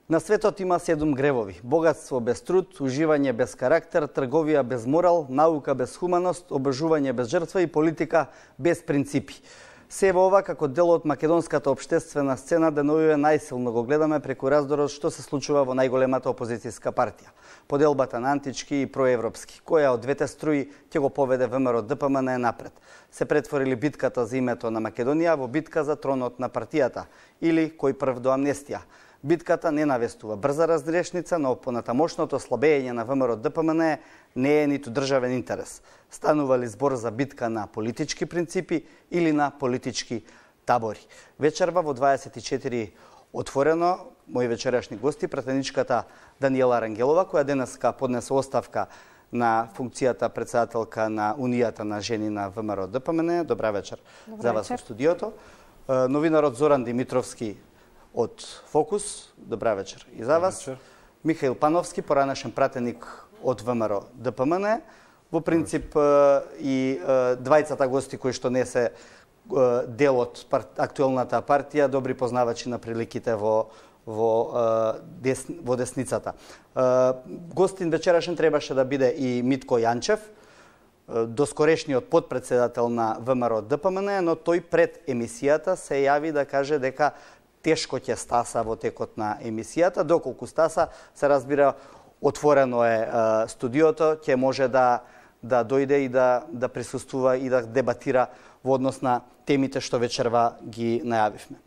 На светот има 7 гревови: богатство без труд, уживање без карактер, трговија без морал, наука без хуманост, обожување без жртва и политика без принципи. Се во ова како дел од македонската општествена сцена деновиве најсилно го гледаме преку раздорот што се случува во најголемата опозицијска партија. Поделбата на антички и проевропски, која од двете струи ќе го поведе ВМРО ДПМН напред. Се претворили битката за името на Македонија во битка за тронот на партијата или кој прв до амнестија. Битката не навестува брза разрешница, но понатамошното слабење на ВМРО ДПМН не е ниту државен интерес. Станува ли збор за битка на политички принципи или на политички табори? Вечерва во 24 отворено, мои вечерашни гости, пратеничката Даниела Рангелова, која денеска поднесе оставка на функцијата председателка на Унијата на жени на ВМРО ДПМН. Добра вечер за вас во студиото. Новинарот Зоран Димитровски од Фокус. Добра вечер и за вас. Михаил Пановски, поранешен пратеник од ВМРО ДПМН. Во принцип и двајцата гости кои што не се дел од актуелната партија, добри познавачи на приликите во десницата. Гостин вечерашен требаше да биде и Митко Јанчев, доскорешниот подпредседател на ВМРО ДПМН, но тој пред емисијата се јави да каже дека тешко ќе стаса во текот на емисијата. Доколку стаса, се разбира, отворено е студиото, ќе може да дојде и да присуствува и да дебатира во однос на темите што вечерва ги најавивме.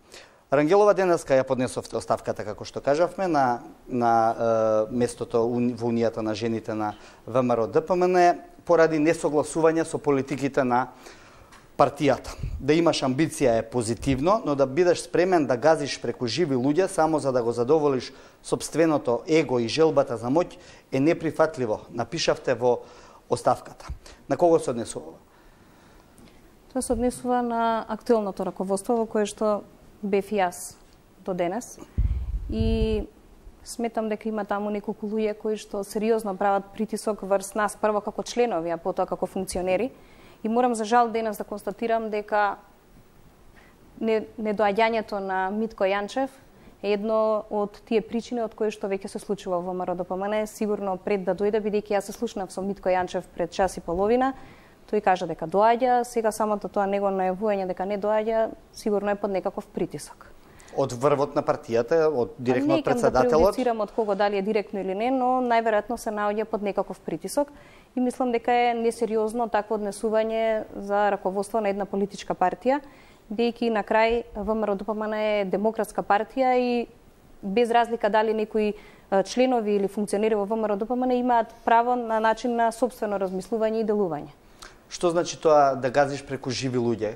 Рангелова, денеска ја поднесовте оставката, како што кажавме, на местото во Унијата на жените на ВМРО ДПМН поради несогласување со политиките на партијата. Да имаш амбиција е позитивно, но да бидеш спремен да газиш преку живи луѓе само за да го задоволиш сопственото его и желбата за моќ е неприфатливо, напишавте во оставката. На кого се однесува? Тоа се однесува на актуелното раководство во кое што бев и јас до денес. И сметам дека има таму неколку луѓе кои што сериозно прават притисок врз нас, прво како членови, а потоа како функционери. И морам за жал денес да констатирам дека недоаѓањето на Митко Јанчев е едно од тие причини од кои што веќе се случува во ВМРО ДПМН. Сигурно пред да дојде, бидејќи јас се слушнав со Митко Јанчев пред час и половина, тој кажа дека доаѓа, сега самото тоа него најавување дека не доаѓа, сигурно е под некаков притисок. Од врвот на партијата, од директно од председателот? Не да преюдицирам од кого, дали е директно или не, но најверојатно се наоѓа под некаков притисок и мислам дека е несериозно такво однесување за раководство на една политичка партија, бидејќи на крај ВМРО ДПМН е демократска партија и без разлика дали некои членови или функционери во ВМРО ДПМН имаат право на начин на сопствено размислување и делување. Што значи тоа да газиш преку живи луѓе?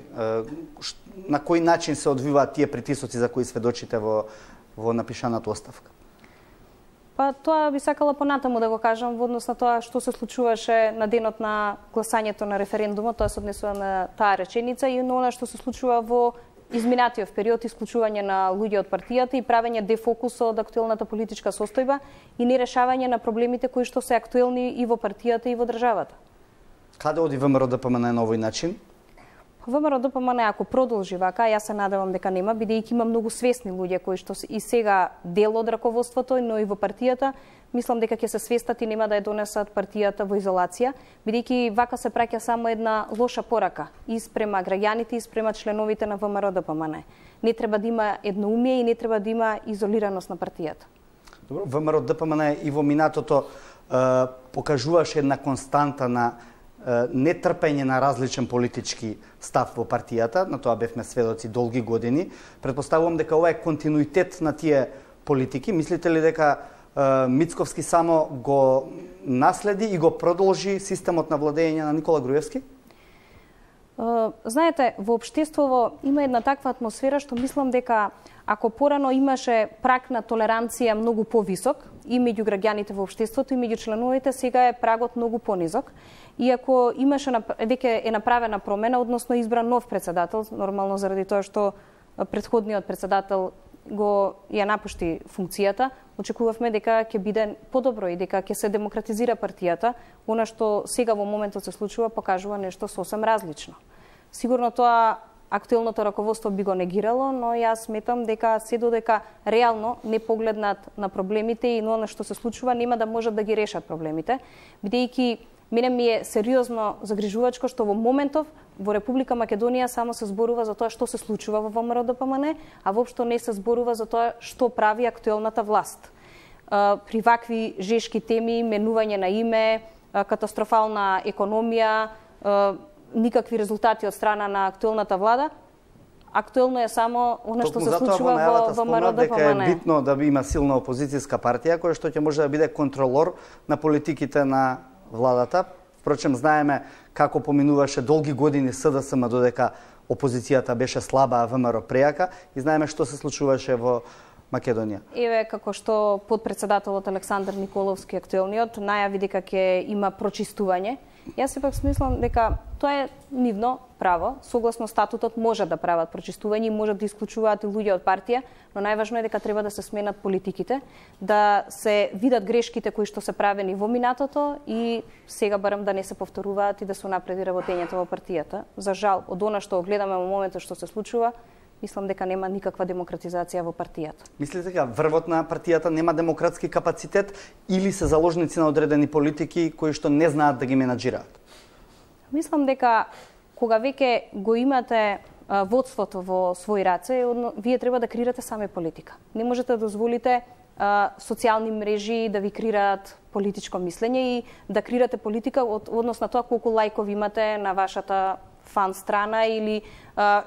На кој начин се одвиваат тие притисоци за кои сведочите во напишаната оставка? Па тоа би сакала понатаму да го кажам во однос на тоа што се случуваше на денот на гласањето на референдумот, тоа се однесува на таа реченица и на она што се случува во изминатиот период, исклучување на луѓе од партијата и правење дефокус од актуелната политичка состојба и нерешавање на проблемите кои што се актуелни и во партијата и во државата. Каде оди ВМРО ДПМН на овој начин? ВМРО ДПМН ако продолжи вака, јас се надевам дека нема, бидејќи има многу свесни луѓе кои што и сега дел од раководството, но и во партијата, мислам дека ќе се свестат и нема да ја донесат партијата во изолација, бидејќи вака се праќа само една лоша порака и спрема граѓаните и спрема членовите на ВМРО ДПМН. Не треба да има едноумие и не треба да има изолираност на партијата. Добро, ВМРО ДПМН и во минатото покажуваше една константа на нетрпење на различен политички став во партијата, на тоа бевме сведоци долги години. Предпоставувам дека ова е континуитет на тие политики. Мислите ли дека Мицковски само го наследи и го продолжи системот на владење на Никола Груевски? Знаете, во општеството има една таква атмосфера што мислам дека ако порано имаше праг на толеранција многу повисок и меѓу граѓаните во општеството и меѓу членовите, сега е прагот многу понизок. И ако имаше веќе е направена промена, односно избран нов председател, нормално заради тоа што претходниот председател ја напушти функцијата, очекувавме дека ќе биде подобро и дека ќе се демократизира партијата. Она што сега во моментот се случува покажува нешто сосем различно. Сигурно тоа актуелното раководство би го негирало, но јас сметам дека се додека реално не погледнат на проблемите и на што се случува, нема да можат да ги решат проблемите, бидејќи мене ми е сериозно загрижувачко што во моментов во Република Македонија само се зборува за тоа што се случува во ВМРО-ДПМН, а воопшто не се зборува за тоа што прави актуелната власт. При вакви жешки теми, менување на име, катастрофална економија, никакви резултати од страна на актуелната влада, актуелно е само она што се случува во ВМРО-ДПМН. Дека е битно да има силна опозицијска партија која што ќе може да биде контролор на политиките на владата. Впрочем, знаеме како поминуваше долги години СДСМ додека опозицијата беше слаба, а ВМРО прејака, и знаеме што се случуваше во Македонија. Еве како што подпредседателот Александар Николовски актуелниот најави дека ќе има прочистување. Јас сепак смислам дека тоа е нивно право, согласно статутот може да прават прочистување и можат да исклучуваат и луѓе од партија, но најважно е дека треба да се сменат политиките, да се видат грешките кои што се правени во минатото и сега барам да не се повторуваат и да се напреди работењето во партијата. За жал, од она што гледаме во моментот што се случува, мислам дека нема никаква демократизација во партијата. Мислите дека врвот на партијата нема демократски капацитет или се заложници на одредени политики кои што не знаат да ги менаџираат? Мислам дека кога веќе го имате водството во своји раце, вие треба да креирате саме политика. Не можете да дозволите социјални мрежи да ви креираат политичко мислење и да креирате политика од однос на тоа колку лајкови имате на вашата фан страна или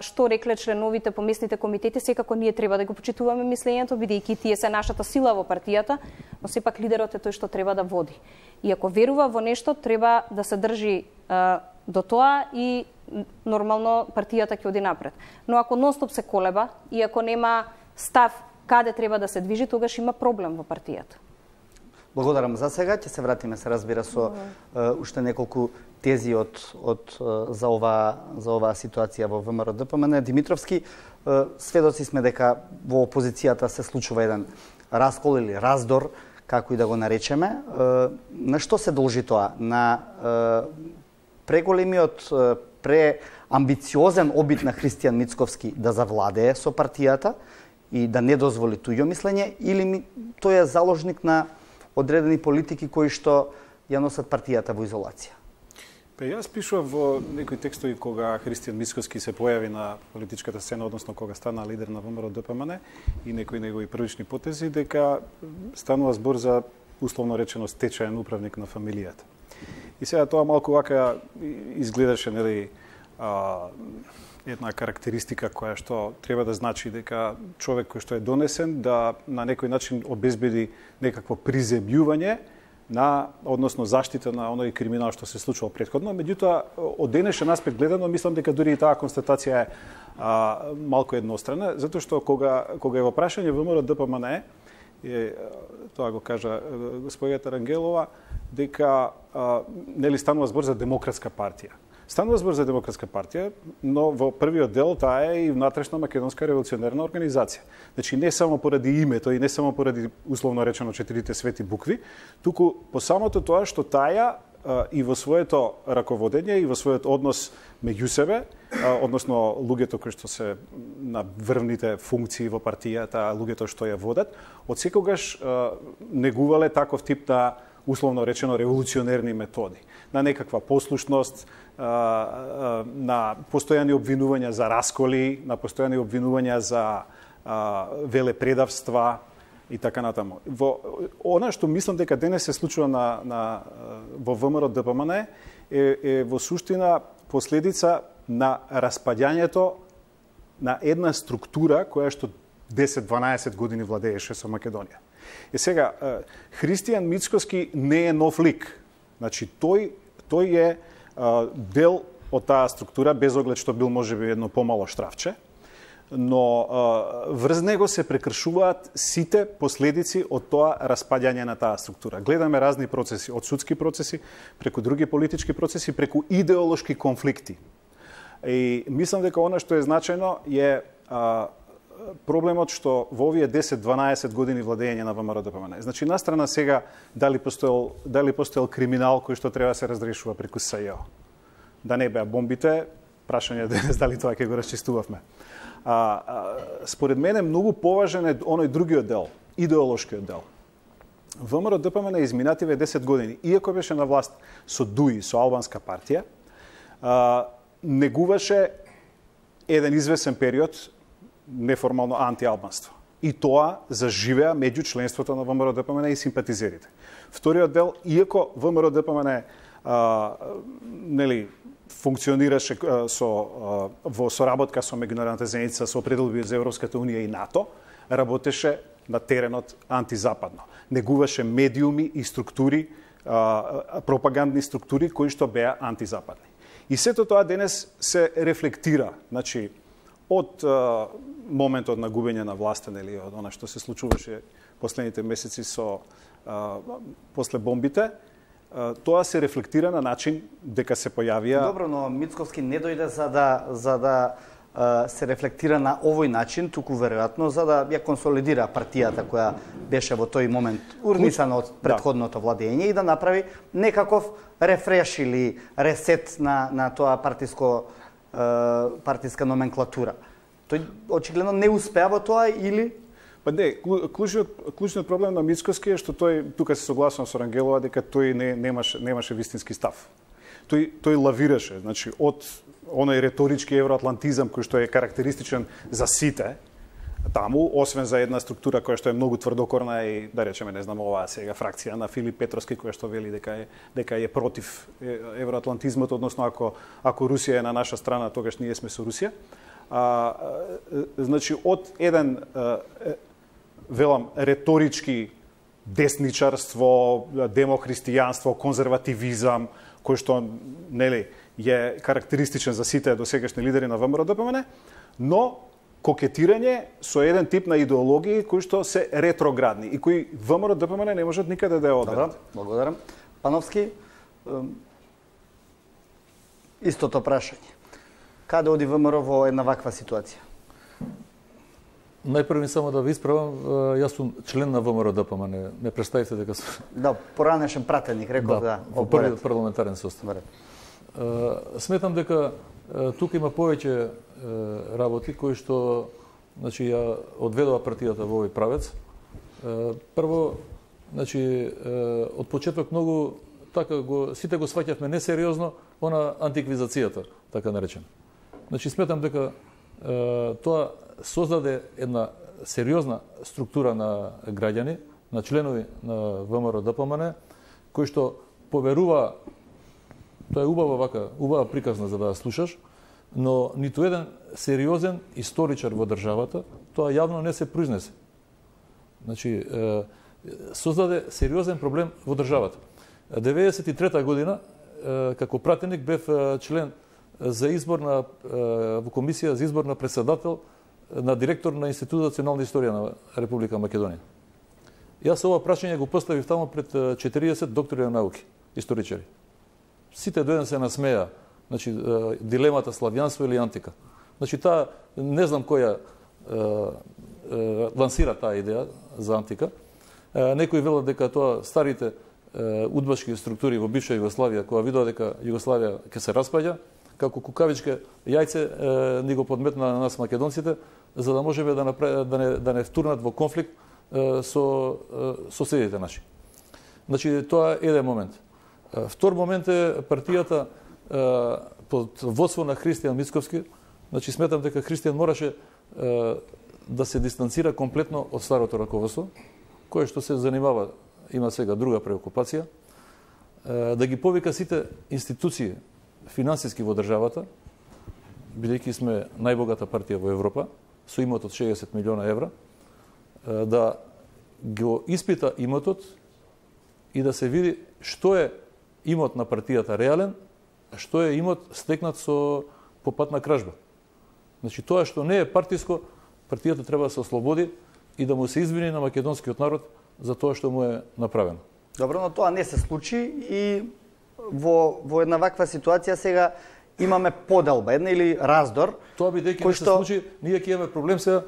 што рекле членовите по местните комитети. Секако ние треба да го почитуваме мислењето, бидејќи тие се нашата сила во партијата, но сепак лидерот е тој што треба да води. И ако верува во нешто, треба да се држи до тоа и нормално партијата ќе оди напред. Но ако нонстоп се колеба и ако нема став каде треба да се движи, тогаш има проблем во партијата. Благодарам за сега. Ќе се вратиме, се разбира, со уште неколку тези за оваа ситуација во ВМРО-ДПМН. Димитровски, сведоци сме дека во опозицијата се случува еден раскол или раздор, како и да го наречеме. На што се должи тоа? На преголемиот, преамбициозен обид на Христијан Мицковски да завладее со партијата и да не дозволи туѓо мислење, или тој е заложник на одредени политики кои што ја носат партијата во изолација? Јас пишував во некои текстови кога Христијан Мицковски се појави на политичката сцена, односно кога стана лидер на ВМРО-ДПМН и некои негови првични потези, дека станува збор за условно речено стечаен управник на фамилијата. И сега тоа малку вака изгледаше, нели, една карактеристика која што треба да значи дека човек кој што е донесен да на некој начин обезбеди некакво приземјување на, односно заштита на оној криминал што се случувал претходно. Меѓутоа, од денешен аспект гледано, мислам дека дури и таа констатација е малку еднострана, затоа што кога е во прашање ВМРО-ДПМН, тоа го кажа господјата Рангелова, дека нели станува збор за демократска партија. Станува збор за демократска партија, но во првиот дел таа е и внатрешна македонска револуционерна организација. Значи не само поради името и не само поради условно речено четирите свети букви, туку по самото тоа што таа и во своето раководење и во својот однос меѓу себе, односно луѓето кои што се на врвните функции во партијата, луѓето што ја водат, од секогаш негувале таков тип на условно речено револуционерни методи, на некаква послушност, на постојани обвинувања за расколи, на постојани обвинувања за велепредавства и така натаму. Во она што мислам дека денес се случува во ВМРО-ДПМН е во суштина последица на распаѓањето на една структура која што 10-12 години владееше со Македонија. И сега, Христијан Мицковски не е нов лик. Значи, тој е дел од таа структура, без оглед што бил можеби едно помало штрафче, но врз него се прекршуваат сите последици од тоа распаѓање на таа структура. Гледаме разни процеси, од судски процеси, преку други политички процеси, преку идеолошки конфликти. И мислам дека она што е значајно е проблемот што во овие 10-12 години владење на ВМРО-ДПМН. Значи, настрана сега дали постоел криминал кој што треба да се разрешува преку СЈО. Да не беа бомбите, прашање денес дали тоа ќе го расчистувавме. Според мене многу поважен е оној другиот дел, идеолошкиот дел. ВМРО ДПМН изминативе 10 години, иако беше на власт со ДУИ, со албанска партија, негуваше еден извесен период неформално антиалбанство. И тоа заживеа меѓу членството на ВМРО ДПМН и симпатизерите. Вториот дел, иако ВМРО ДПМН функционираше во соработка со меѓународната заедница, со пределби за Европската унија и НАТО, работеше на теренот антизападно. Негуваше медиуми и структури, пропагандни структури кои што беа антизападни. И сето тоа денес се рефлектира, значи од моментот на губење на власта, нели, од она што се случуваше последните месеци после бомбите, тоа се рефлектира на начин дека се појавија... Добро, но Мицковски не дојде за да се рефлектира на овој начин, туку веројатно за да ја консолидира партијата која беше во тој момент урнисана од претходното владење и да направи некаков рефреш или ресет на тоа партиска номенклатура. Тој очигледно не успеа во тоа или... Па не, клучниот проблем на Мицковски е што тој, тука се согласувам со Рангелова, дека тој немаше вистински став. Тој лавираше, значи, од оној реторички евроатлантизам кој што е карактеристичен за сите таму, освен за една структура која што е многу тврдокорна и, да речеме, не знам, оваа сега фракција на Филип Петровски која што вели дека е против евроатлантизмот, односно ако Русија е на наша страна, тогаш ние сме со Русија. Значи, од еден велам, реторички десничарство, демохристијанство, конзервативизам, кој што, нели, е карактеристичен за сите досегашни лидери на ВМРО ДПМН, но кокетирање со еден тип на идеологии кои што се ретроградни и кои ВМРО ДПМН не можат никаде да ја одберат. Добро, благодарам. Пановски, истото прашање. Каде оди ВМРО во една ваква ситуација? Најпрви само да ви исправам, јас сум член на ВМРО ДПМН, не представите дека сум... Да, поранешен пратеник, реков да. Во првиот парламентарен состав. Сметам дека тука има повеќе работи кои што, значи, ја одведува партијата во овој правец. Прво, значи, од почеток многу така сите го сваќавме несериозно она антиквизацијата, така наречена. Значи, сметам дека тоа создаде една сериозна структура на граѓани, на членови на ВМРО ДПМН, кои што поверува, тоа е убава приказна за да ја слушаш, но ниту еден сериозен историчар во државата тоа јавно не се произнесе. Значи, создаде сериозен проблем во државата. 1993 година, како пратеник, бев член за избор во комисија за избор на председател на директор на Институтот за национална историја на Република Македонија. Јас ова прашање го поставив таму пред 40 доктори на науки, историчари. Сите до еден се насмеа, значи, дилемата славјанство или антика. Значи, таа, не знам која лансира таа идеја за антика. Некои велат дека тоа старите удбашки структури во бивша Југославија, која видоа дека Југославија ќе се распаѓа, како кукавичке јајце ни го подметна на нас македонците, за да можеме да не втурнат во конфликт со соседите наши. Значи, тоа е еден момент. Втор момент е партијата под водство на Христијан Мицковски. Значи, сметам дека Христијан мораше да се дистанцира комплетно од старото раководство, кое што се занимава, има сега друга преокупација, да ги повика сите институции финансиски во државата, бидејќи сме најбогата партија во Европа, со имот од 60 милиона евра, да го испита имотот и да се види што е имот на партијата реален, а што е имот стекнат по пат на кражба. Значи, тоа што не е партиско, партијата треба да се ослободи и да му се извини на македонскиот народ за тоа што му е направено. Добро, но тоа не се случи и во една ваква ситуација сега имаме поделба, една или раздор. Тоа бидејќи не се случи, ние ќе имаме проблем сега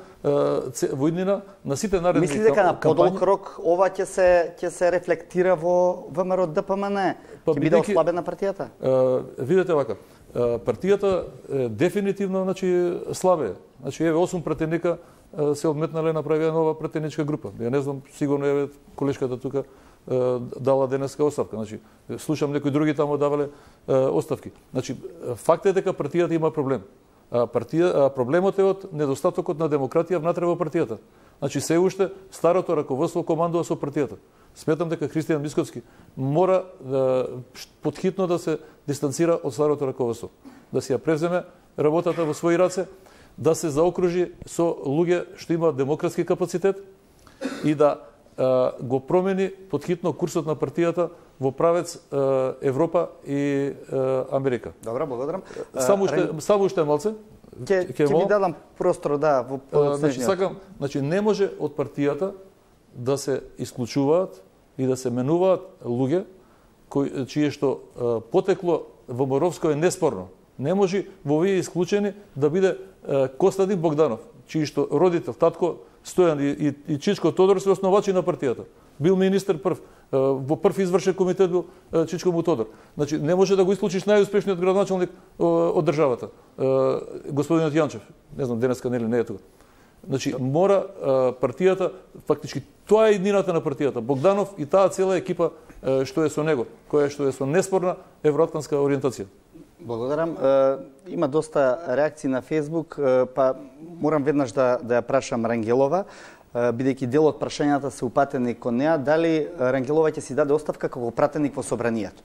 во иднина на сите наредни кампањи. Мислите дека на подолг рок ова ќе се рефлектира во ВМРО ДПМН? Ќе биде ослабена партијата? Видете вака, партијата дефинитивно слабе. Еве 8 пратеника се одметнале, направија нова пратеничка група. Ја не знам, сигурно еве колешката тука дала денеска оставка. Слушам некои други таму давале оставки. Факт е дека партијата има проблем. Проблемот е од недостатокот на демократија внатре во партијата. Се уште старото раководство командува со партијата. Сметам дека Христијан Мицковски мора подхитно да се дистанцира од старото раководство. Да си ја превземе работата во своји раце, да се заокружи со луѓе што имаат демократски капацитет и да го промени подхитно курсот на партијата во правец Европа и Америка. Добро, благодарам. Само уште малце. Ќе ви дадам простор во сакам, не може од партијата да се исклучуваат и да се менуваат луѓе чие што потекло ВМРО-вско е неспорно. Не може во овие исклучени да биде Костадин Богданов, чиј што родител, татко Стојан и Чичко Тодор се основачи на партијата. Бил министер прв, во прв извршен комитет бил Чичко му Тодор. Не може да го исклучиш најуспешниот градоначалник од државата, господинот Јанчев. Не знам, денеска нели не е тука. Мора партијата, фактички тоа е иднината на партијата. Богданов и таа цела екипа што е со него, која што е со неспорна евроатлантска ориентација. Благодарам. Има доста реакции на Фейсбук, па морам веднаш да ја прашам Рангелова, бидејќи дел од прашањата се упатени кон неа, дали Рангелова ќе си даде оставка како пратеник во собранието?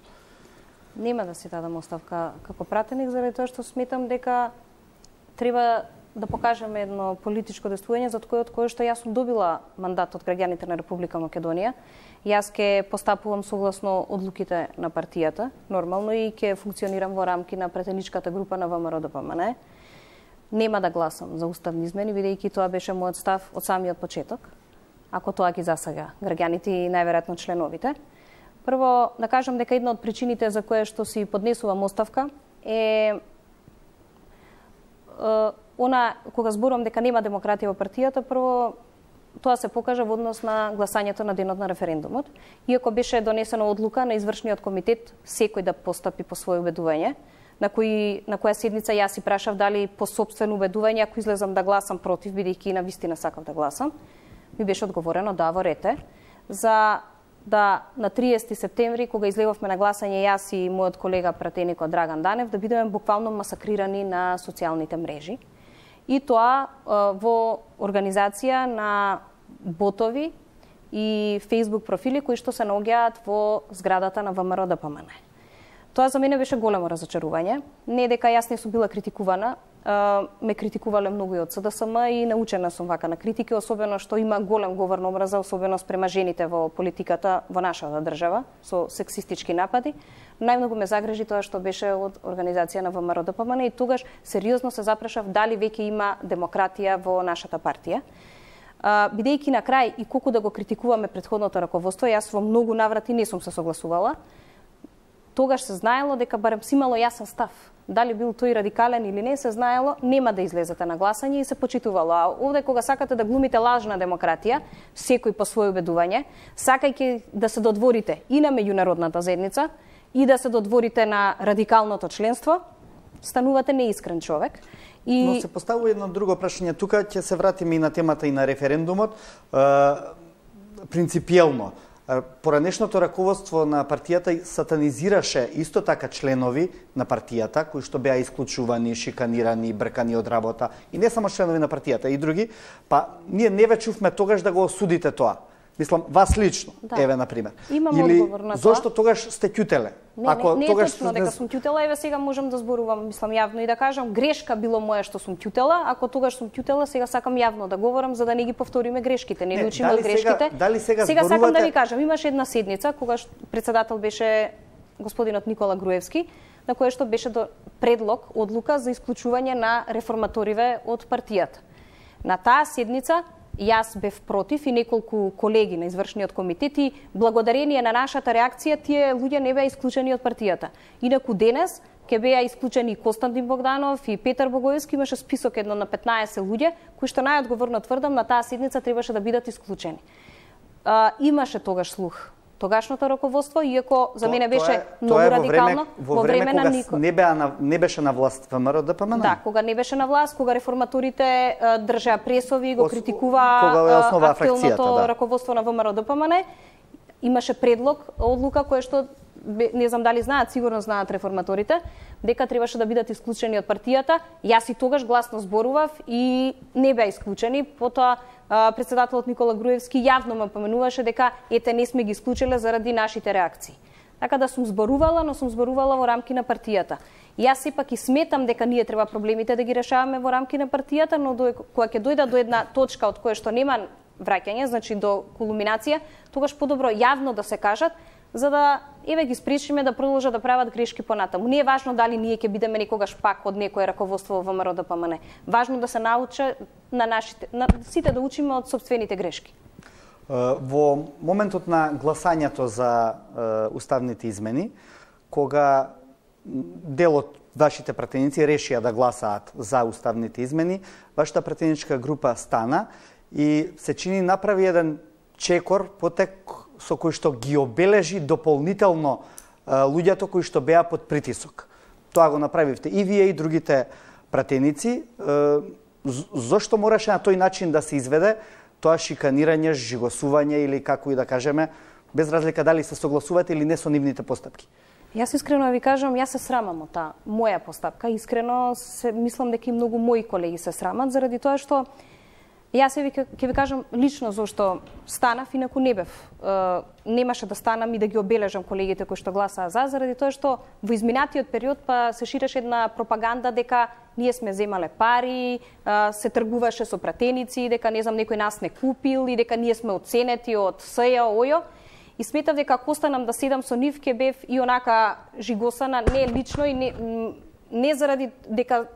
Нема да си дадам оставка како пратеник, заради тоа што сметам дека треба да покажеме едно политичко действување за кое што јас сум добила мандат од граѓаните на Република Македонија. Јас ќе постапувам согласно одлуките на партијата, нормално, и ќе функционирам во рамки на пратеничката група на ВМРО-ДПМНЕ. Нема да гласам за уставни измени, бидејќи тоа беше мојот став од самиот почеток, ако тоа ги засага граѓаните и најверојатно членовите. Прво, да кажам дека една од причините за кое што си поднесувам оставка е кога зборувам дека нема демократија во партијата, прво тоа се покажа во однос на гласањето на денот на референдумот. Иако беше донесена одлука на извршниот комитет секој да постапи по своје убедување, на која седница јас си прашав дали по сопствено убедување, ако излезам да гласам против, бидејќи на вистина сакав да гласам, ми беше одговорено да во рете, за да на 30 септември, кога излеговме на гласање јас и мојот колега пратеникот Драган Данев, да бидеме буквално масакрирани на социјалните мрежи. И тоа во организација на ботови и Facebook профили кои што се наоѓаат во зградата на ВМРО-ДПМНЕ. Тоа за мене беше големо разочарување. Не дека јас не сум била критикувана, ме критикувале многу и од СДСМ и научена сум вака на критики, особено што има голем говор на омраза, особено спрема жените во политиката во нашата држава, со сексистички напади. Најмногу ме загрижи тоа што беше од организација на ВМРО-ДПМНЕ и тогаш сериозно се запрашав дали веќе има демократија во нашата партија. Бидејќи на крај и колку да го критикуваме претходното раководство, јас во многу наврати не сум се согласувала. Тогаш се знаело дека барем си имало јасен став. Дали бил тој радикален или не, се знаело, нема да излезете на гласање и се почитувало. А овде кога сакате да глумите лажна демократија, секој по своје убедување, сакајќи да се додворите и на меѓународната заедница, и да се додворите на радикалното членство, станувате неискрен човек. Но се поставува едно друго прашање. Тука ќе се вратиме и на темата и на референдумот. Принципиелно, поранешното раководство на партијата сатанизираше исто така членови на партијата, кои што беа исклучувани, шиканирани, бркани од работа, и не само членови на партијата, и други. Па, ние не ве чувме тогаш да го осудите тоа. Мислам, вас лично, еве, например. Имам одговор на тоа. Зошто тогаш сте ќутеле? Не е точно дека сум ќутела, еве сега можам да зборувам, мислам, јавно и да кажам, грешка било моја што сум ќутела, ако тогаш сум ќутела, сега сакам јавно да говорам за да не ги повториме грешките, не учиме од грешките. Сега сакам да ви кажам, имаше една седница кога председател беше господинот Никола Груевски, на која што беше предлог, одлука за исклучување на реформаториве од партијата. На таа седница јас бев против и неколку колеги на извршниот комитет и благодарение на нашата реакција тие луѓе не беа исклучени од партијата. Инаку денес ќе беа исклучени и Костадин Богданов и Петар Богоевски, имаше список едно на 15 луѓе кои што најодговорно тврдам на таа седница требаше да бидат исклучени. Имаше тогаш слух. тогашното раководство, иако за мене беше многу радикално во време кога не беше на власт ВМРО ДПМН. Да, кога не беше на власт, кога реформаторите држаа пресови, го критикуваа актуелното раководство на ВМРО ДПМН, имаше предлог, одлука која што не знам дали знаат, сигурно знаат реформаторите, дека требаше да бидат исклучени од партијата. Јас и тогаш гласно зборував и не беа исклучени. Потоа председателот Никола Груевски јавно ме поменуваше дека ете не сме ги исклучиле заради нашите реакции. Така да сум зборувала, но сум зборувала во рамки на партијата. Јас сепак и сметам дека ние треба проблемите да ги решаваме во рамки на партијата, но кога ќе дојда до една точка од која што нема враќање, значи до кулминација, тогаш подобро јавно да се кажат, за да ги спречиме да продолжат да прават грешки понатаму. Не е важно дали ние ќе бидеме некогаш пак од некое раководство во ВМРО ДПМН. Важно да се научи сите да учиме од сопствените грешки. Во моментот на гласањето за уставните измени, кога дел од вашите пратеници решија да гласаат за уставните измени, вашата пратеничка група стана и се чини направи еден чекор, потек со кој што ги обележи дополнително луѓето кои што беа под притисок. Тоа го направивте и вие и другите пратеници. Зошто мораше на тој начин да се изведе тоа шиканирање, жигосување или како и да кажеме, без разлика дали се согласувате или не со нивните постапки? Јас искрено ви кажам, јас се срамам од таа моја постапка. Искрено мислам дека и многу мои колеги се срамат заради тоа што јас ќе ви кажам лично зошто станав, инаку не бев. Немаше да станам и да ги обележам колегите кои што гласаа за, заради тоа што во изминатиот период се ширеше една пропаганда дека ние сме земале пари, се тргуваше со пратеници, дека не знам некој нас не купил и дека ние сме оценети од СЈ ОЈО. И сметав дека ако останам да седам со нив ќе бев и онака жигосана, не лично и не заради дека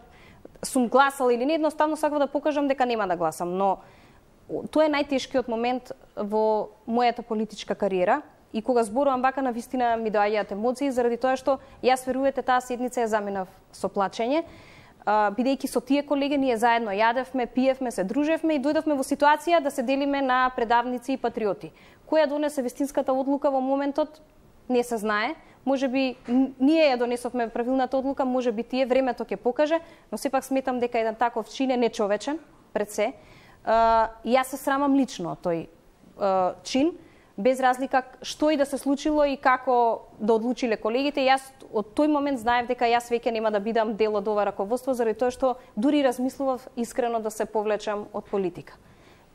сум гласала или не, едноставно сакав да покажам дека нема да гласам, но тоа е најтешкиот момент во мојата политичка кариера и кога зборувам вака навистина ми доаѓаат емоции заради тоа што јас верувате таа седница ја заминав со плачење, бидејќи со тие колеги ние заедно јадевме, пиевме, се дружевме и дојдовме во ситуација да се делиме на предавници и патриоти. Која донесе вистинската одлука во моментот не се знае. Можеби ние ја донесовме правилната одлука, можеби тие времето ќе покаже, но сепак сметам дека еден таков чин е нечовечен пред се. Јас се срамам лично од тој чин, без разлика што и да се случило и како да одлучиле колегите. Јас од тој момент знаев дека јас веќе нема да бидам дел од ова раководство, заради тоа што дури размислував искрено да се повлечам од политика.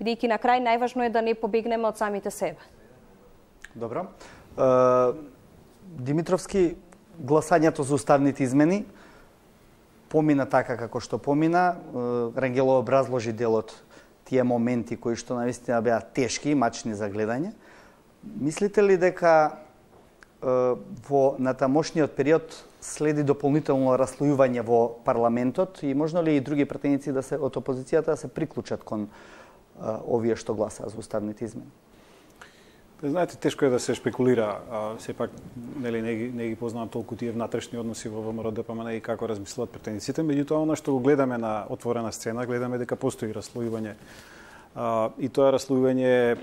Бидејќи на крај најважно е да не побегнеме од самите себе. Добро. Димитровски, гласањето за уставните измени помина така како што помина. Рангело образложи дел од тие моменти кои што навистина беа тешки и мачни за гледање. Мислите ли дека во натамошниот период следи дополнително раслојување во парламентот и можно ли и други пратеници од опозицијата да се приклучат кон овие што гласаа за уставните измени? Знаете, тешко е да се шпекулира, сепак не ги познавам толку тие внатрешни односи во ВМРО ДПМН и како размислуваат пратениците, меѓутоа она што го гледаме на отворена сцена, гледаме дека постои раслојување. И тоа раслојување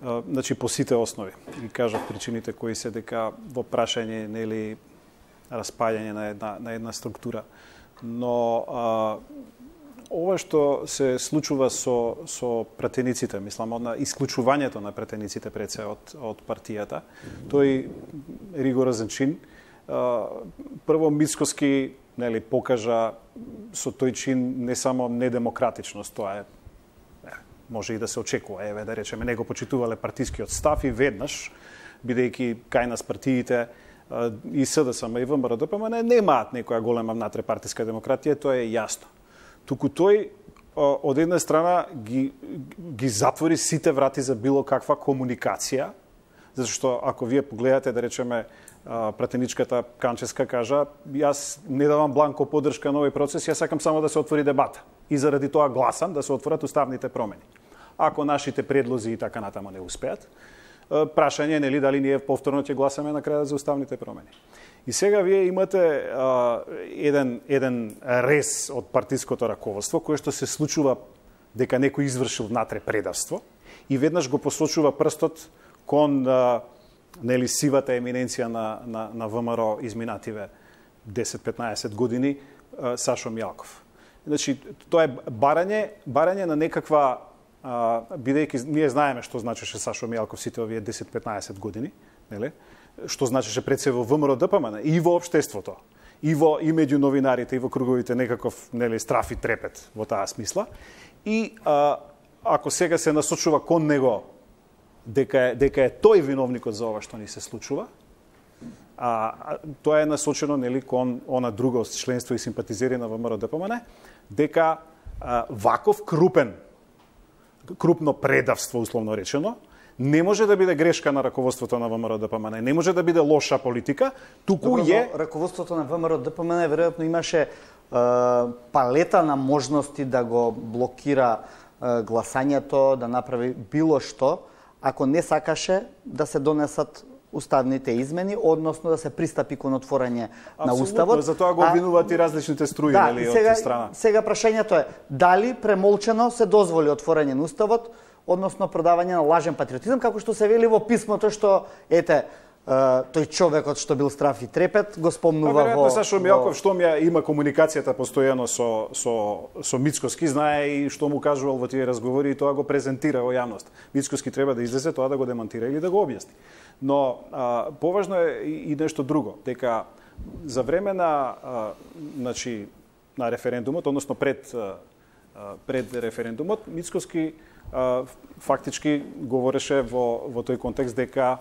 значи по сите основи. И кажав причините кои се дека во прашање нели распаѓање на една структура. Но ова што се случува со пратениците, мислам, на исклучувањето на пратениците пред се од партијата, тој ригорозен чин. Прво Мицкоски покажа со тој чин не само недемократичност, тоа е може и да се очекува, да речеме, не го почитувале партискиот став и веднаш, бидејќи кај нас партиите и СДСМ и ВМРО ДПМН немаат некоја голема внатрепартиска демократија, тоа е јасно. Туку тој од една страна ги затвори сите врати за било каква комуникација, зашто ако вие погледате, да речеме, пратеничката Канчевска кажа, јас не давам бланко поддршка на овој процес, јас сакам само да се отвори дебата. И заради тоа гласам да се отворат уставните промени. Ако нашите предлози и така натаму не успеат, прашање нели дали ние повторно ќе гласаме на крајот за уставните промени. И сега вие имате еден рез од партиското раководство кој што се случува дека некој извршил внатре предавство и веднаш го посочува прстот кон нели сивата еминенција на ВМРО изминативе 10-15 години Сашо Мијалков. Значи, тоа е барање на некаква, бидејќи ние знаеме што значеше Сашо Мијалков сите овие 10-15 години, нели? Што значеше пред се во ВМРО ДПМН и во општеството, и меѓу новинарите, и во круговите некаков, нели, страф и трепет во таа смисла. И ако сега се насочува кон него дека е тој виновникот за ова што ни се случува, тоа е насочено, нели, кон она друго членство и симпатизери на ВМРО ДПМН, дека ваков крупно предавство, условно речено, не може да биде грешка на раководството на ВМРО ДПМН, не може да биде лоша политика, туку е... Раководството на ВМРО ДПМН веројатно имаше палета на можности да го блокира гласањето, да направи било што, ако не сакаше да се донесат уставните измени, односно да се пристапи кон отворање на уставот. За тоа го обвинуваат и различните струи, нели, од страна. Сега прашањето е дали премолчено се дозволи отворање на уставот, односно продавање на лажен патриотизам, како што се вели во писмото што тој човекот што бил страф и трепет го спомнува во... Сашо Мијалков што има комуникацијата постојано со Мицкоски, знае и што му кажувал во тие разговори и тоа го презентира во јавност. Мицкоски треба да излезе тоа да го демонтира или да го објасни. Но поважно е и нешто друго, дека за време на референдумот, односно пред референдумот, Мицкоски фактички говореше во тој контекст дека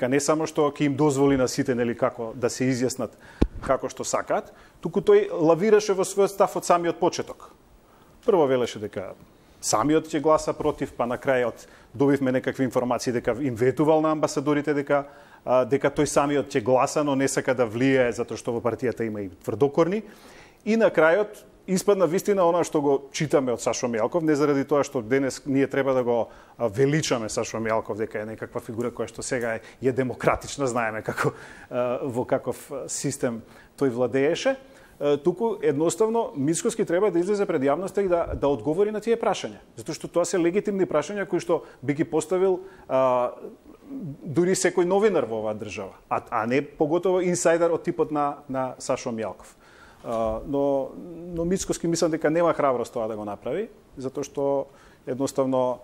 не само што ќе им дозволи на сите, нели, како да се изјаснат како што сакаат, туку тој лавираше во својот став од самиот почеток. Прво велеше дека самиот ќе гласа против, па на крајот добивме некакви информации дека им ветувал на амбасадорите дека тој самиот ќе гласа, но не сака да влие затоа што во партијата има и тврдокорни. И на крајот испадна вистина она што го читаме од Сашо Мијалков, не заради тоа што денес ние треба да го величаме Сашо Мијалков дека е некаква фигура која што сега е демократична, знаеме како во каков систем тој владееше, туку едноставно Мицкоски треба да излезе пред јавноста и да одговори на тие прашања, затоа што тоа се легитимни прашања кои што би ги поставил дури секој новинар во оваа држава, а не поготово инсайдер од типот на Сашо Мијалков. Но Мицкоски мислам дека нема храброст тоа да го направи, затоа што едноставно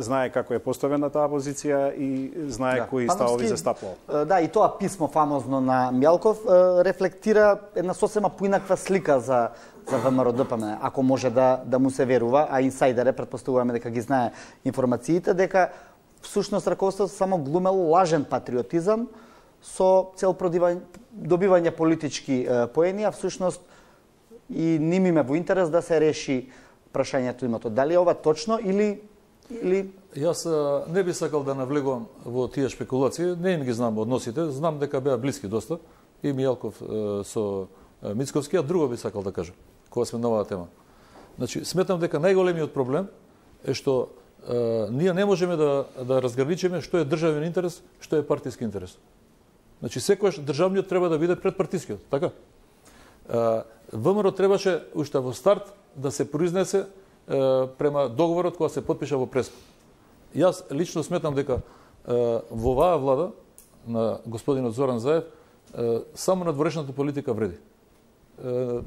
знае како е поставена таа позиција и знае кои ставови застапувал. Да, и тоа писмо фамозно на Мијалков рефлектира една сосема поинаква слика за ВМРО ДПМН, ако може да му се верува, а инсайдер претпоставуваме дека ги знае информациите, дека всушност раководството само глумел лажен патриотизам со цел добивање политички поени, а всушност и ним име во интерес да се реши прашањето името. Дали е ова точно или... Јас не би сакал да навлегувам во тие шпекулации, не им ги знам односите, знам дека беа блиски доста, и Мијалков со Мицковски, а друго би сакал да кажам, кога сме на оваа тема. Значи, сметам дека најголемиот проблем е што ние не можеме да разграничиме што е државен интерес, што е партиски интерес. Значи, секојаш државниот треба да биде пред партискиот, така? ВМРО требаше уште во старт да се произнесе према договорот кога се потпиша во Преспа. Јас лично сметам дека во оваа влада на господинот Зоран Заев само надворешната политика вреди.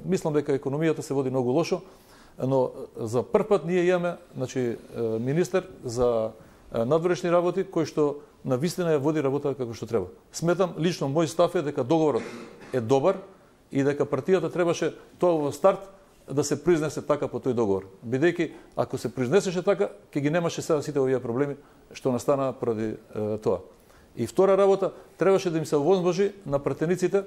Мислам дека економијата се води многу лошо, но за прв пат ние имаме, значи, министер за надворешни работи кој што на вистина ја води работа како што треба. Сметам, лично мој став е дека договорот е добар и дека партијата требаше тоа во старт да се произнесе така по тој договор. Бидејќи ако се произнесеше така, ќе ги немаше сега сите овие проблеми што настана поради тоа. И втора работа, требаше да им се овозможи на пратениците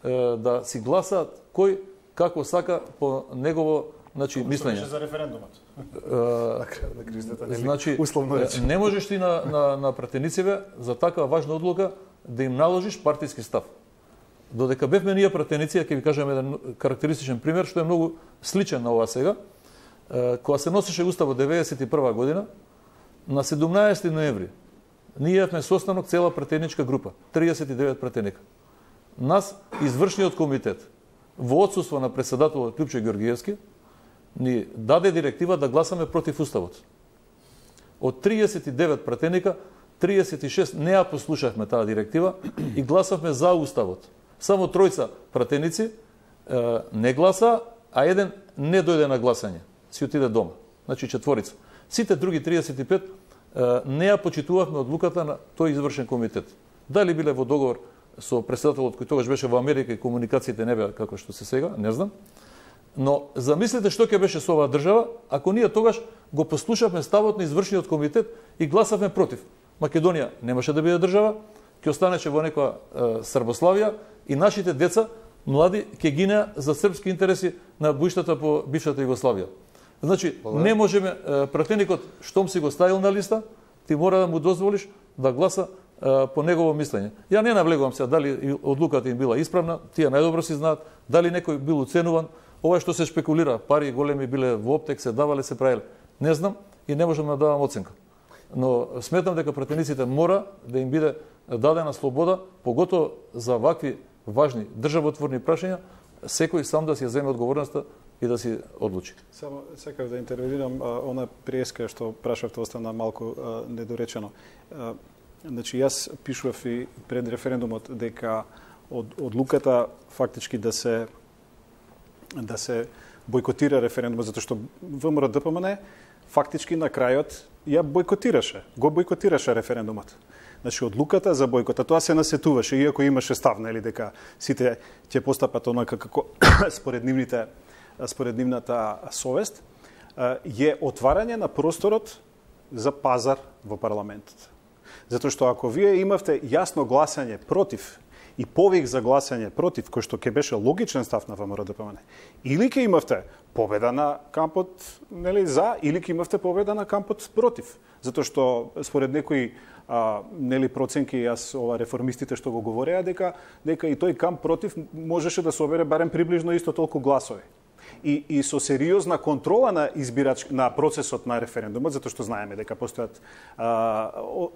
да си гласаат кој како сака по негово, значи, мислење. За референдумот. Значи, не можеш ти на пратениците за таква важна одлука да им наложиш партиски став. Додека бевме ние пратеници, ќе ви кажам еден карактеристичен пример, што е многу сличен на ова сега. Кога се носеше уставот 91 година, на 17 ноември, ние имавме состанок цела пратеничка група, 39 пратеника. Нас, извршниот комитет, во отсуство на председателот Љупчо Ѓоргиевски, ни даде директива да гласаме против уставот. Од 39 пратеника, 36 не ја послушавме таа директива и гласавме за уставот. Само тројца пратеници не гласа, а еден не дојде на гласање. Си отиде дома. Значи четворица. Сите други 35 не ја почитувавме одлуката на тој извршен комитет. Дали биле во договор со претседателот кој тогаш беше во Америка и комуникациите не беа како што се сега, не знам. Но замислете што ќе беше со оваа држава ако ние тогаш го послушавме ставот на извршниот комитет и гласавме против. Македонија немаше да биде држава, ќе останеше во некоја Србославија и нашите деца, млади, ќе гинеа за српски интереси на боиштата по бившата Југославија. Значи, не можеме, пратеникот, штом си го ставил на листа, ти мора да му дозволиш да гласа по негово мислење. Ја не навлегувам се дали одлуката им била исправна, тие најдобро си знаат, дали некој бил уценуван, ова што се спекулира, пари големи биле во оптек, се давале, се правиле. Не знам и не можам да давам оценка. Но сметам дека пратениците мора да им биде дадена слобода, поготово за вакви важни државотворни прашања, секој сам да си ја земе одговорноста и да си одлучи. Само сакав да интервенирам, она преска што прашавте остана малку недоречено. Значи, јас пишував и пред референдумот дека одлуката фактички да се бойкотира референдумот, затоа што ВМРО-ДПМН фактички на крајот го бойкотираше референдумот. Значи, одлуката за бойкота, тоа се насетуваше, иако имаше став, нели, дека сите ќе постапат онака како според нивната совест, е отварање на просторот за пазар во парламентот. Затоа што ако вие имавте јасно гласање против и повик за гласање против, кој што ќе беше логичен став на ВМРО-ДПМН, или ќе имавте победа на кампот, нели, за, или ќе имавте победа на кампот против. Затоа што според некои нели проценки, јас ова реформистите што го говореа дека и тој камп против можеше да собере барем приближно исто толку гласови. И со сериозна контрола на процесот на референдумот, затоа што знаеме дека постојат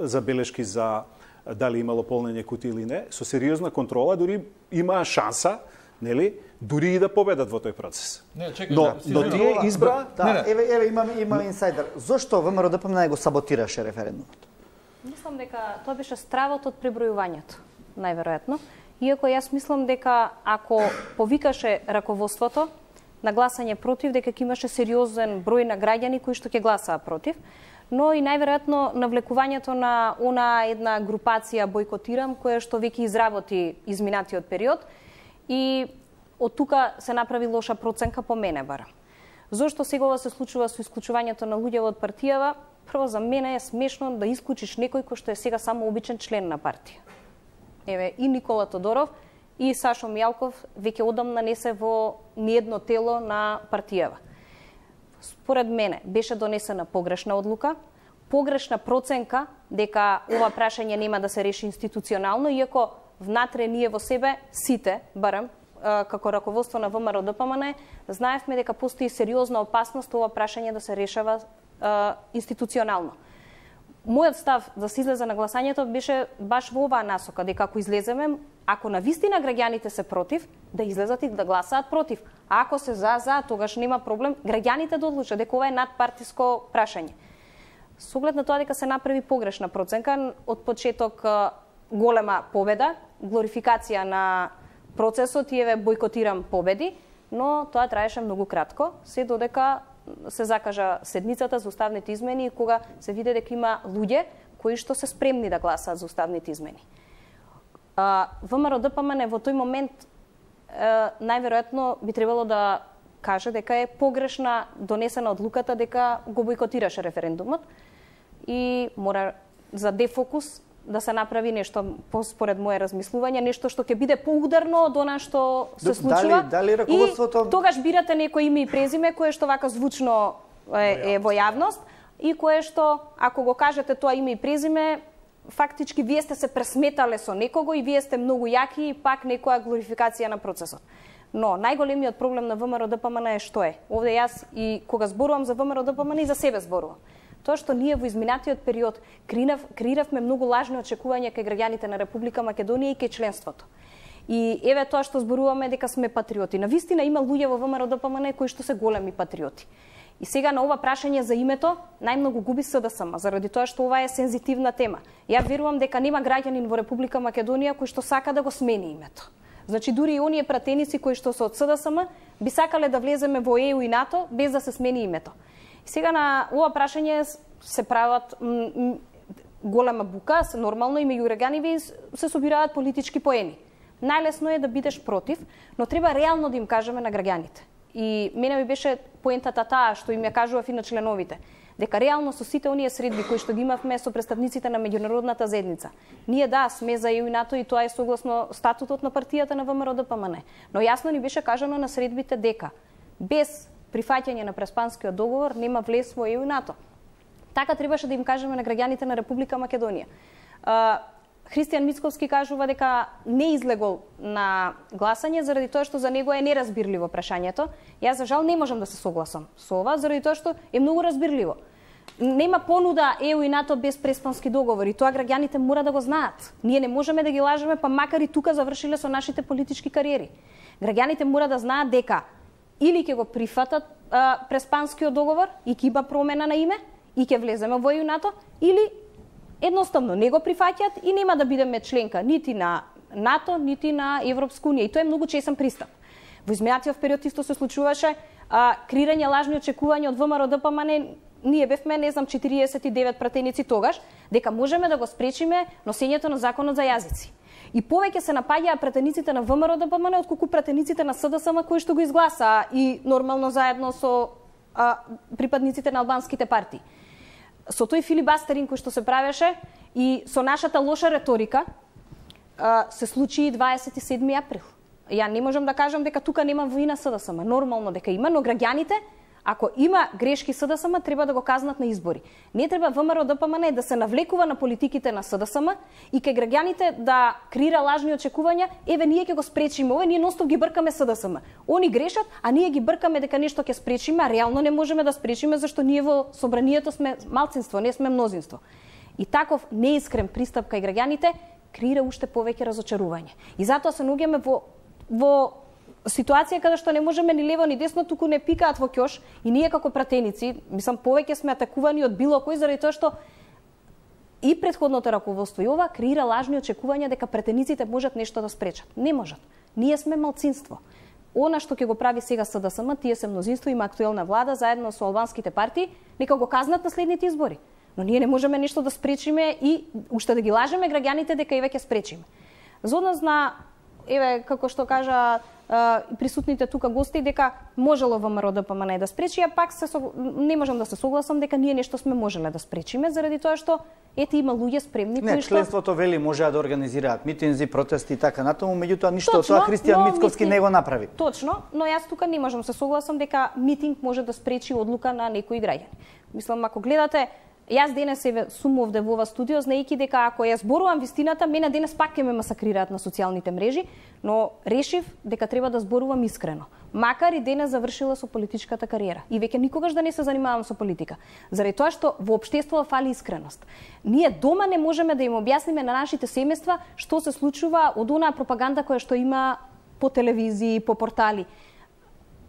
забелешки за дали имало полнење кутии или не, со сериозна контрола дури имаа шанса, нели, дури и да победат во тој процес. Но тие избра... Еве има инсайдер. Зошто ВМРО-ДПМН го саботираше референдумот? Мислам дека тоа беше стравот од пребројувањето, најверојатно. Иако јас мислам дека ако повикаше раководството на гласање против, дека ќе имаше сериозен број на граѓани кои што ќе гласаа против, но и најверојатно навлекувањето на она една групација бойкотирам, која што веќе изработи изминатиот период и од тука се направи лоша проценка по мене барам. Зошто сега ова се случува со исклучувањето на луѓе од партијава? Прво, за мене е смешно да исклучиш некој кој што е сега само обичен член на партија. Еве, и Никола Тодоров, и Сашо Мијалков веќе одамна не се во ниедно тело на партијава. Според мене беше донесена погрешна одлука, погрешна проценка дека ова прашање нема да се реши институционално, иако внатре ние во себе сите, барем, како раководство на ВМРО-ДПМН, знаевме дека постои сериозна опасност ова прашање да се решава институционално. Мојот став да се излезе на гласањето беше баш во оваа насока, дека ако излеземе, ако навистина граѓаните се против, да излезат и да гласаат против. А ако се за, тогаш нема проблем, граѓаните да одлучат дека ова е надпартиско прашање. Со оглед на тоа дека се направи погрешна проценка, од почеток голема победа, глорификација на процесот и еве бойкотирам победи, но тоа траеше многу кратко, се додека се закажа седницата за уставните измени и кога се виде дека има луѓе кои што се спремни да гласаат за уставните измени. ВМРО-ДПМН во тој момент најверојатно би требало да каже дека е погрешна донесена одлуката дека го бойкотираше референдумот и мора за дефокус да се направи нешто, според моje размислување, нешто што ќе биде поударно од она што се случува. Дали раководството... И тогаш бирате некој име и презиме кое што вака звучно е во јавност и кое што, ако го кажете тоа име и презиме, фактички вие сте се пресметале со некого и вие сте многу јаки и пак некоја глорификација на процесот. Но најголемиот проблем на ВМРО-ДПМН е што е? Овде јас и кога зборувам за ВМРО-ДПМН и за себе зборувам. Тоа што ние во изминатиот период креиравме многу лажни очекувања кај граѓаните на Република Македонија и кај членството. И еве тоа што зборуваме дека сме патриоти. Навистина има луѓе во ВМРО-ДПМН кои што се големи патриоти. И сега на ова прашање за името најмногу губи СДСМ, заради тоа што ова е сензитивна тема. Ја верувам дека нема граѓанин во Република Македонија кој што сака да го смени името. Значи дури и оние пратеници кои што се од СДСМ би сакале да влеземе во ЕУ и НАТО без да се смени името. И сега на ова прашање се прават голема бука, нормално и меѓу граѓаните се собираат политички поени. Најлесно е да бидеш против, но треба реално да им кажеме на граѓаните. И мене ми беше поентата таа што им ја кажував и на членовите, дека реално со сите оние средби кои што ги имавме со представниците на меѓународната заедница, ние да сме за ЕУ и НАТО и тоа е согласно статутот на партијата на ВМРО-ДПМН. Но јасно ни беше кажано на средбите дека без прифаќање на Преспанскиот договор нема влез во ЕУ и НАТО. Така требаше да им кажеме на граѓаните на Република Македонија. Христијан Мицковски кажува дека не излегол на гласање заради тоа што за него е неразбирливо прашањето. Јас за жал не можам да се согласам со ова заради тоа што е многу разбирливо. Нема понуда ЕУ и НАТО без Преспански договор и тоа граѓаните мора да го знаат. Ние не можеме да ги лажеме, па макар и тука завршиле со нашите политички кариери. Граѓаните мора да знаат дека или ќе го прифатат Преспанскиот договор и ќе има промена на име и ќе влеземе во ЕУ и НАТО, или едноставно не го прифаќаат и нема да бидеме членка нити на НАТО, нити на Европска унија. И тоа е многу чесен пристап. Во изминатиот период исто се случуваше креирање лажни очекувања од ВМРО-ДПМН. Ние бевме, не знам, 49 пратеници тогаш, дека можеме да го спречиме носењето на законот за јазици. И повеќе се напаѓаа пратениците на ВМРО-ДПМН отколку пратениците на СДСМ кои што го изгласаа и нормално заедно со припадниците на албанските партии. Со тој филибастерин кој што се правеше и со нашата лоша реторика се случи и 27 април. Ја не можам да кажам дека тука нема вина СДСМ, нормално дека има, но граѓаните, ако има грешки СДСМ, треба да го казнат на избори. Не треба ВМРО-ДПМН да се навлекува на политиките на СДСМ и кај граѓаните да креира лажни очекувања, еве ние ќе го спречиме, ове ние ностоп ги бркаме СДСМ. Они грешат, а ние ги бркаме дека нешто ќе спречиме, а реално не можеме да спречиме зашто ние во собранието сме малцинство, не сме мнозинство. И таков неискрен пристап кај граѓаните креира уште повеќе разочарување. И затоа се наоѓаме во ситуација каде што не можеме ни лево ни десно, туку не пикаат во ќош и ние како пратеници, мислам, повеќе сме атакувани од било кој заради тоа што и претходното раководство и ова креира лажни очекувања дека пратениците можат нешто да спречат. Не можат. Ние сме малцинство. Она што ќе го прави сега СДСМ, тие се мнозинство, има актуелна влада заедно со албанските партии, нека го казнат на следните избори. Но ние не можеме нешто да спречиме и уште да ги лажеме граѓаните дека еве ќе спречиме. За однос на еве како што кажа присутните тука гости дека можело ВМРО-ДПМН да спречи, а пак не можам да се согласам дека ние нешто сме можеле да спречиме заради тоа што ете има луѓе спремни кои што членството вели можеа да организираат митинзи, протести и така натаму, меѓутоа ништо од тоа Христијан Мицковски не го направи. Точно, но јас тука не можам се согласам дека митинг може да спречи одлука на некои граѓани. Мислам, ако гледате, јас денес сум овде во ова студио, знаејќи дека ако ја зборувам вистината, мене денес пак ќе ме масакрираат на социјалните мрежи, но решив дека треба да зборувам искрено. Макар и денес завршила со политичката кариера. И веќе никогаш да не се занимавам со политика. Заради тоа што во општеството фали искреност. Ние дома не можеме да им објасниме на нашите семејства што се случува од онаа пропаганда која што има по телевизии, по портали.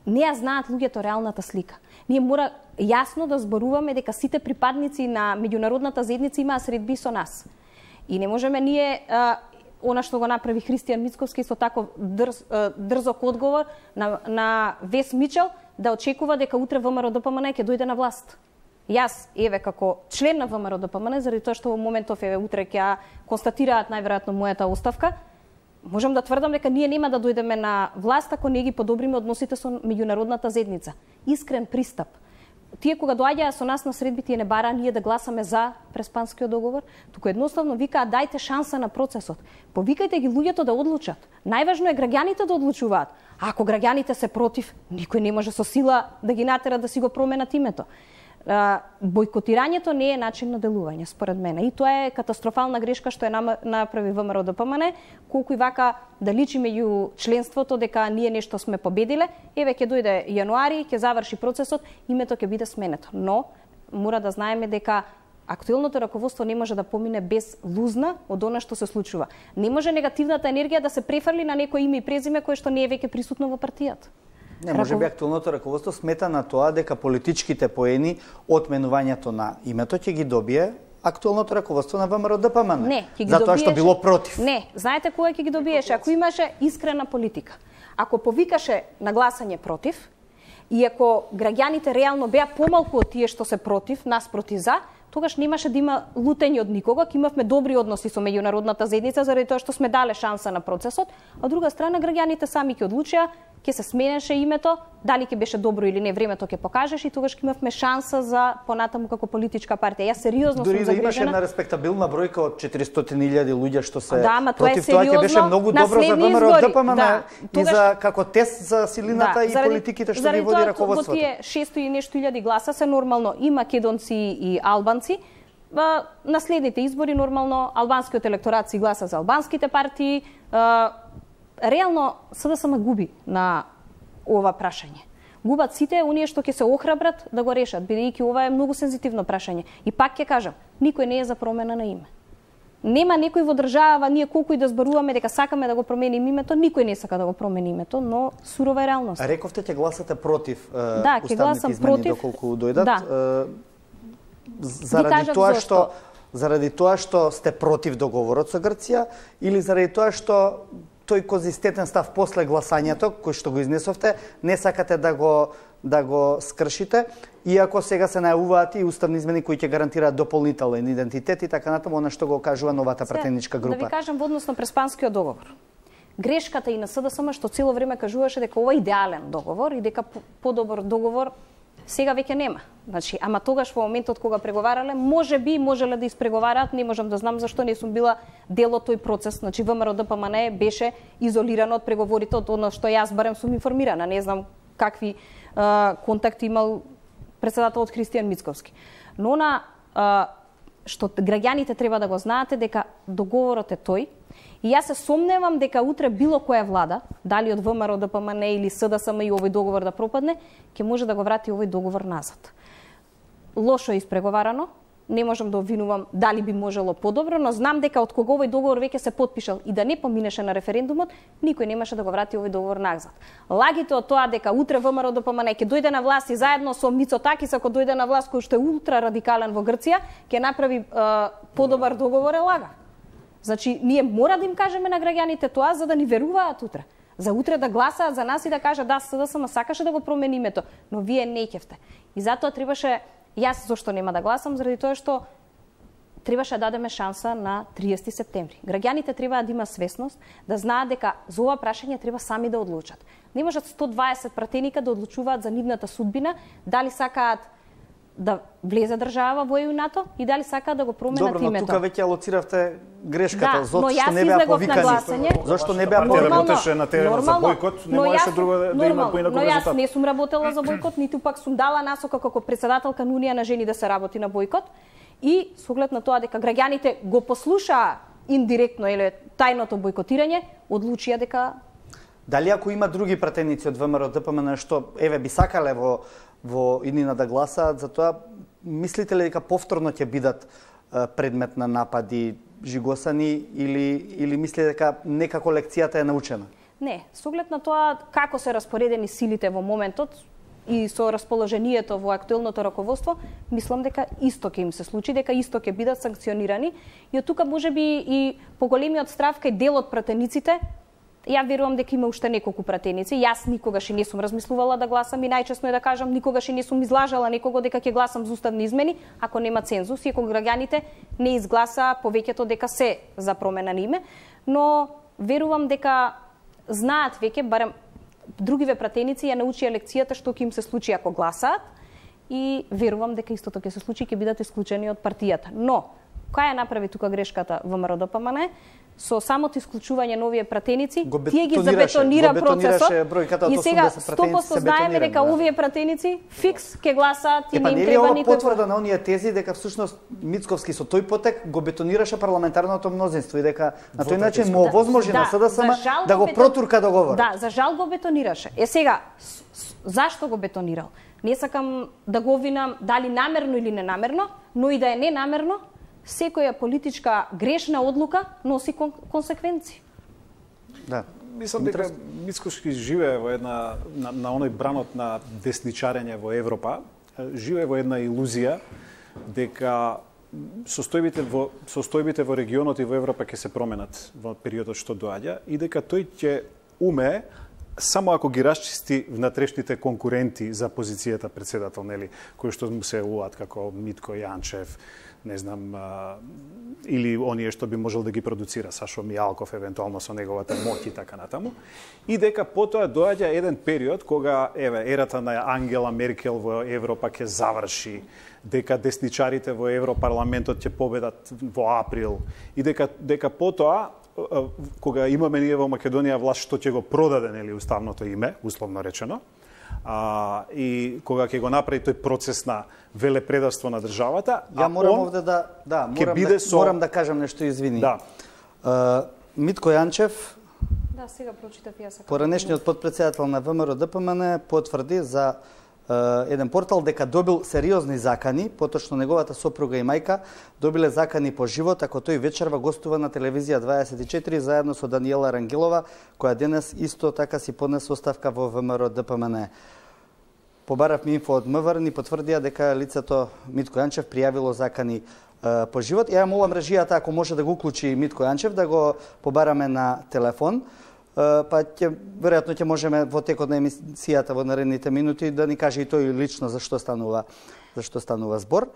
Не ја знаат луѓето реалната слика. Ние мора јасно да зборуваме дека сите припадници на меѓународната заедница имаат средби со нас. И не можеме ние она што го направи Христијан Мицковски со таков дрзок одговор на Вес Мичел да очекува дека утре ВМРО-ДПМН ќе дојде на власт. Јас, еве, како член на ВМРО-ДПМН, заради тоа што во моментов, еве, утре ќе констатираат најверојатно мојата оставка, можам да тврдам дека ние нема да дојдеме на власт ако не ги подобриме односите со меѓународната заедница. Искрен пристап. Тие кога доаѓаа со нас на средби, тие не бара ние да гласаме за Преспанскиот договор, туку едноставно викаат дајте шанса на процесот. Повикајте ги луѓето да одлучат. Најважно е граѓаните да одлучуваат. А ако граѓаните се против, никој не може со сила да ги натера да си го променат името. Бојкотирањето не е начин на делување, според мене. И тоа е катастрофална грешка што е направи ВМРО-ДПМН, колку и вака да личи меѓу членството дека ние нешто сме победиле, еве ќе дојде јануари, ќе заврши процесот, името ќе биде сменето. Но мора да знаеме дека актуелното раководство не може да помине без лузна од она што се случува. Не може негативната енергија да се префрли на некој име и презиме кое што не е веќе присутно во партијата. Не, може би актуелното раководство смета на тоа дека политичките поени од менувањето на името ќе ги добие актуелното раководство на ВМРО ДПМН. Не, ќе ги затоа што било против. Не, знаете кога ќе ги добиеше? Ако имаше искрена политика. Ако повикаше на гласање против, и ако граѓаните реално беа помалку од тие што се против, нас против за, тогаш немаше да има лутење од никого, ќе имавме добри односи со меѓународната заедница заради тоа што сме дале шанса на процесот, а од друга страна граѓаните сами ќе одлучија, ќе се сменеше името, дали ќе беше добро или не, времето ќе покажеш и тогаш ќе имавме шанса за понатаму како политичка партија. Јас сериозно сум загрижена. Дури да имаше една респектабилна бројка од 400.000 луѓе што се против тоа ќе беше многу добро за ВМРО ДПМН и за како тест за силината и политиките што ги води раководството. Заради тоа, 600 и нешто илјади гласа се нормално и македонци и албанци. На следните избори нормално албанскиот електорат си гласа за албанските партии. Реално СДСМ губи на ова прашање. Губат сите оние што ќе се охрабрат да го решат, бидејќи ова е многу сензитивно прашање. И пак ќе кажам, никој не е за промена на име. Нема некој во држава, ние колку и да зборуваме дека сакаме да го променим името, никој не сака да го промени името, но сурова е реалност. Рековте ќе гласате против уставните измени доколку дојдат. Заради тоа што сте против договорот со Грција или заради тоа што тој конзистентен став после гласањето, кој што го изнесовте, не сакате да го скршите, иако сега се најавуваат и уставни измени кои ќе гарантираат дополнителен идентитет и така натаму, она што го кажува новата пратеничка група. Да ви кажам во однос на Преспанскиот договор. Грешката и на СДСМ што цело време кажуваше дека ова е идеален договор и дека подобар договор сега веќе нема. Значи, ама тогаш во моментот кога преговарале, можеле да испреговараат, не можам да знам зашто не сум била дел од тој процес. Значи, ВМРО ДПМН беше изолирано од преговорите, од оно што јас барем сум информирана. Не знам какви контакти имал председателот Христијан Мицковски. Но што граѓаните треба да го знаете дека договорот е тој. И јас се сомневам дека утре било која влада, дали од ВМРО ДПМН или СДСМ и овој договор да пропадне, ќе може да го врати овој договор назад. Лошо е испреговарано, не можам да обвинувам дали би можело подобро, но знам дека од кога овој договор веќе се потпишал и да не поминеше на референдумот, никој немаше да го врати овој договор назад. Лагите од тоа дека утре ВМРО ДПМН ќе дојде на власт и заедно со Мицотакис, ако дојде на власт кој што е ултра радикален во Грција, ќе направи подобар договор, е лага. Значи, ние мора да им кажеме на граѓаните тоа за да ни веруваат утре. За утре да гласаат за нас и да кажат да, СДСМ сакаше да го промени името, но вие не ќевте. И затоа требаше, јас зошто нема да гласам, заради тоа што требаше да дадеме шанса на 30 септември. Граѓаните треба да има свесност, да знаат дека за ова прашање треба сами да одлучат. Не можат 120 пратеника да одлучуваат за нивната судбина, дали сакаат да влезе држава во ЕУ НАТО и дали сакаат да го променат името. Добро, но тука веќе алоциравте грешката, да, зошто не беа повикани. Зошто не беа повикани? Работеше на терен за бојкот, не можеше друго да има поинаку резултат. Но јас не сум работела за бојкот, ниту пак сум дала насока како председателка на Унија на жени да се работи на бојкот. И со оглед на тоа дека граѓаните го послушаа индиректно или тајното бојкотирање, одлучија дека дали ако има други пратеници од ВМРО ДПМН што би сакале во иднина да гласаат за тоа, мислите ли дека повторно ќе бидат предмет на напади, жигосани или мислите дека некако лекцијата е научена? Не, со оглед на тоа како се распоредени силите во моментот и со расположението во актуелното раководство, мислам дека исто ќе им се случи, дека исто ќе бидат санкционирани и од тука можеби и поголемиот страв кај дел од пратениците. Ја верувам дека има уште неколку пратеници. Јас никогаш и не сум размислувала да гласам и најчесно е да кажам никогаш и не сум излажала некого дека ќе гласам за уставни измени ако нема цензус и ако граѓаните не изгласа повеќето дека се за промена на име, но верувам дека знаат веќе, барем другиве пратеници ја научија лекцијата што ќе им се случи ако гласаат и верувам дека истото ќе се случи, ќе бидат исклучени од партијата. Но кај ја направи тука грешката ВМРО ДПМН? Со самото исклучување на овие пратеници, тие ги забетонира процесот и сега 100% знаеме дека овие пратеници фикс ќе гласаат и не им треба никој. Потврда на оние тези дека всушност Мицковски со тој потек го бетонираше парламентарното мнозинство и дека на тој начин му овозможи на СДСМ да го протурка договор. Да, за жал го бетонираше. Сега, зашто го бетонирал? Не сакам да го обвинам дали намерно или ненамерно, но и да е ненамерно, секоја политичка грешна одлука носи консеквенции. Да. Мислам дека Мицкоски живее во една на оној бранот на десничарење во Европа, живее во една илузија дека состојбите во регионот и во Европа ќе се променат во периодот што доаѓа и дека тој ќе умее само ако ги расчисти внатрешните конкуренти за позицијата председател, нели, кои што му се уат како Митко Јанчев, не знам, или оние што би можел да ги продуцира Сашо Мијалков, евентуално со неговата моќ и така натаму. И дека потоа доаѓа еден период кога ерата на Ангела Меркел во Европа ќе заврши, дека десничарите во Европарламентот ќе победат во април и дека потоа кога имаме ние во Македонија власт што ќе го продаде, нели, уставното име, условно речено, и кога ќе го направи тој процес на велепредавство на државата, ја морам овде морам да кажам нешто, извини. Да. Митко Јанчев, да, сега прочитав јас. Поранешниот потпредседател на ВМРО ДПМН потврди за еден портал дека добил сериозни закани, поточно неговата сопруга и мајка добиле закани по живот, ако тој вечерва гостува на телевизија 24 заедно со Даниела Рангелова, која денес исто така си поднесе оставка во ВМРО ДПМН. Побаравме инфо од МВР, ни потврдија дека лицето Митко Јанчев пријавило закани по живот. Ја молам режијата, ако може да го уклучи Митко Јанчев, да го побараме на телефон. Па веројатно ќе можеме во текот на емисијата во наредните минути да ни каже и тој лично за што станува збор.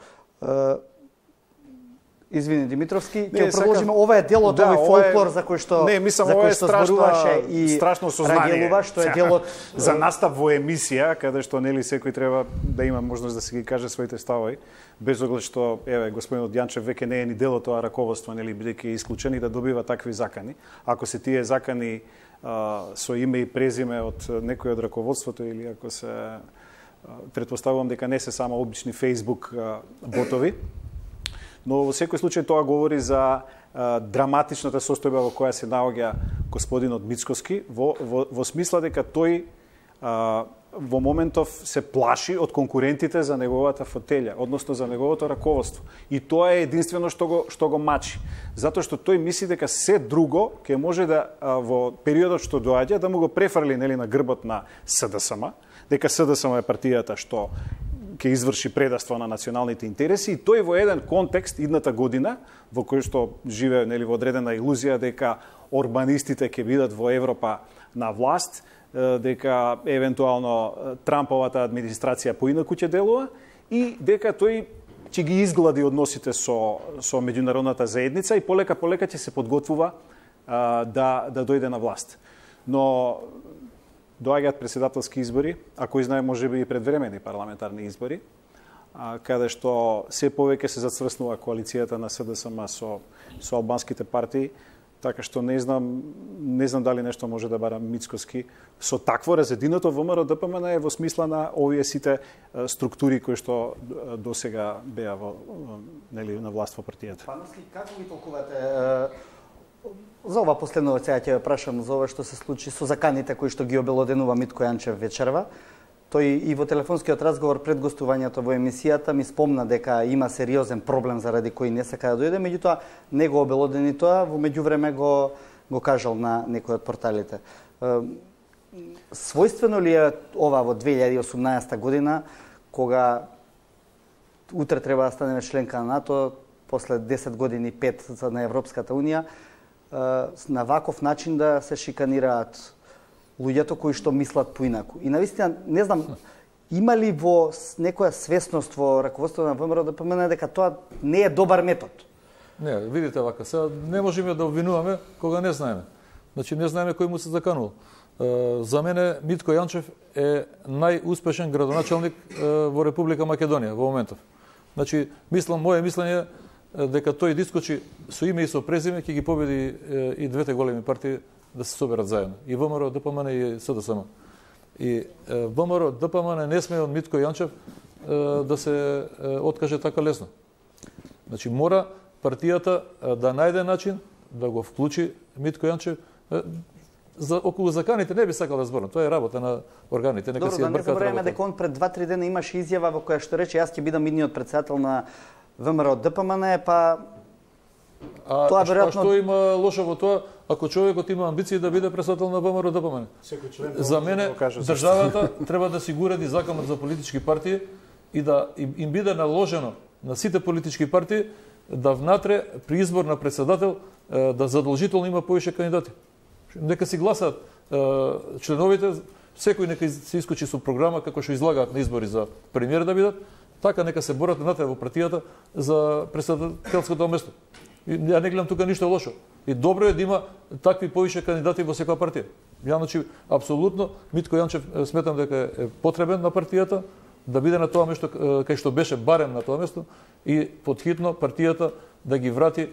Извини, Димитровски, ќе продолжиме. Ова е дел од овој фолклор за кој што зборуваше и страшно сознание, што е дел од за настап во емисија, каде што нели секој треба да има можност да се ги каже своите ставови, без оглед што господинот Јанчев веќе не е ни дел од тоа раководство, нели, бидејќи е исклучен и да добива такви закани. Ако се тие закани со име и презиме од некој од раководството или ако се претпоставувам дека не се само обични Facebook ботови, но во секој случај тоа говори за драматичната состојба во која се наоѓа господинот Мицкоски во смисла дека тој во моментов се плаши од конкурентите за неговата фотелја, односно за неговото раководство. И тоа е единствено што го мачи. Затоа што тој мисли дека се друго ќе може да во периодот што доаѓа да му го префрли, нели, на грбот на СДСМ, дека СДСМ е партијата што ќе изврши предавство на националните интереси и тој во еден контекст идната година во кој што живее, нели, во одредена илузија дека орбанистите ќе бидат во Европа на власт, дека евентуално Трамповата администрација поинаку ќе делува и дека тој ќе ги изглади односите со меѓународната заедница и полека ќе се подготвува да дојде на власт. Но доаѓаат председателски избори, а кој знае можеби и предвремени парламентарни избори, каде што се повеќе се зацврснува коалицијата на СДСМ со албанските партии, така што не знам дали нешто може да бара Мицкоски со такво разединото ВМРО ДПМН е во смисла на овие сите структури кои што досега беа нели на власт во партијата. Пановски, како ги толкувате за ова последно, сега ќе прашам за ова што се случи со заканите кои што ги обелоденува Митко Јанчев вечерва? Тој и во телефонскиот разговор пред гостувањето во емисијата ми спомна дека има сериозен проблем заради кој не сака да дојде, меѓутоа не го обелодени тоа, во меѓувреме го кажал на некој од порталите. Својствено ли е ова во 2018 година, кога утре треба да станеме членка на НАТО, после 10 години 5 на Европската Унија, на ваков начин да се шиканираат луѓето кои што мислат поинаку. И навистина, не знам, има ли во некоја свесност во раководството на ВМРО ДПМН дека тоа не е добар метод? Не, видите вака, сега не можеме да обвинуваме кога не знаеме. Значи не знаеме кој му се заканул. За мене Митко Јанчев е најуспешен градоначалник во Република Македонија во моментов. Значи, моје мислење дека тој дискочи со име и со презиме ќе ги победи и двете големи партии да се соберат заедно. И ВМРО ДПМН и СДСМ. И ВМРО ДПМН не сме од Митко Јанчев да се откаже така лесно. Значи мора партијата да најде начин да го вклучи Митко Јанчев. За околу заканите не би сакал да зборам. Тоа е работа на органите. Нека си ја бркаат работа. Добро, да не забораваме дека он пред 2-3 дена имаше изјава во која што рече јас ќе бидам идниот претседател на ВМРО ДПМН, па Тоа веројатно што има лошо во тоа ако човекот има амбиции да биде председател на ВМРО ДПМН? За мене државата треба да си го уреди законот за политички партии и да им биде наложено на сите политички партии да внатре при избор на председател да задолжително има повише кандидати. Нека си гласаат членовите, секој нека се искочи со програма како што излагаат на избори за премиер да бидат, така нека се борат внатре во партијата за председателското место. Ја не гледам тука ништо лошо. И добро е да има такви повише кандидати во секоја партија. Ја значи апсолутно Митко Јанчев сметам дека е потребен на партијата, да биде на тоа место кај што беше барем на тоа место и потхитно партијата да ги врати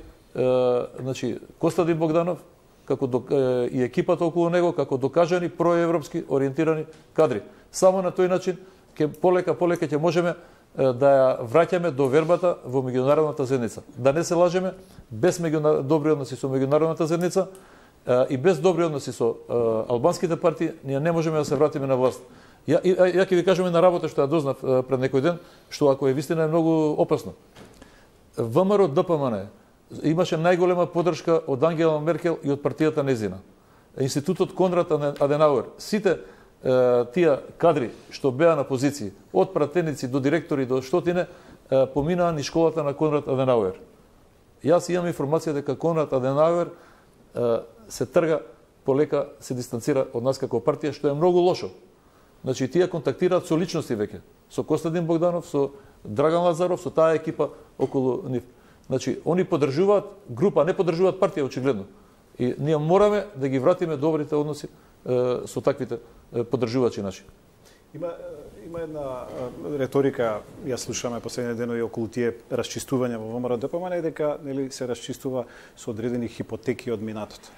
значи Костадин Богданов како и екипата околу него како докажани проевропски ориентирани кадри. Само на тој начин ќе полека ќе можеме да ја враќаме до вербата во меѓународната заедница. Да не се лажеме, без добри односи со меѓународната заедница и без добри односи со албанските партии, ние не можеме да се вратиме на власт. Ја ќе ви кажам на работа што ја дознав пред некој ден, што ако е вистина е многу опасно. ВМРО ДПМН имаше најголема поддршка од Ангела Меркел и од партијата нејзина. Институтот Конрад Аденауер, сите тие кадри што беа на позиции, од пратеници до директори до штотине, поминаа низ школата на Конрад Аденауер. Јас имам информација дека Конрад Аденауер се трга полека, се дистанцира од нас како партија, што е многу лошо. Значи, тие контактираат со личности веќе, со Костадин Богданов, со Драган Лазаров, со таа екипа околу нив. Значи, они поддржуваат група, не поддржуваат партија очигледно. И ние мораме да ги вратиме добрите односи со таквите поддржувачи наши. Има една реторика, ја слушаме последните денови околу тие расчистувања во ВМРО ДПМН, дека нели се расчистува со одредени хипотеки од минатото.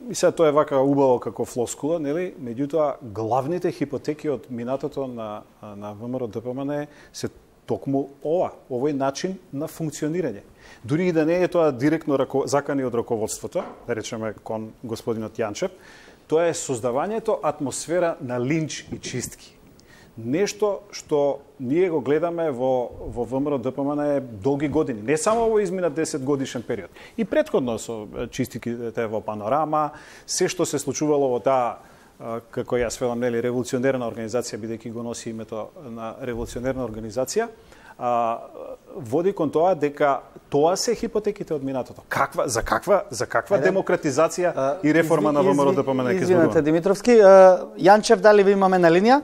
И сега тоа е вака убаво како флоскула, нели? Меѓутоа главните хипотеки од минатото на ВМРО ДПМН се токму овој начин на функционирање. Дури и да не е тоа директно закани од раководството, да речеме кон господинот Јанчев, тоа е создавањето атмосфера на линч и чистки. Нешто што ние го гледаме во ВМРО ДПМН долги години, не само во изминат 10 годишен период. И претходно со чистиките во Панорама, се што се случувало во таа, како јас велам, нели, револуционерна организација, бидејќи го носи името на револуционерна организација, води кон тоа дека тоа се хипотеките од минатото. За каква демократизација и реформа на ВМРО ДПМН ќе зборуваме? Извинете, Димитровски. Јанчев, дали ви имаме на линија?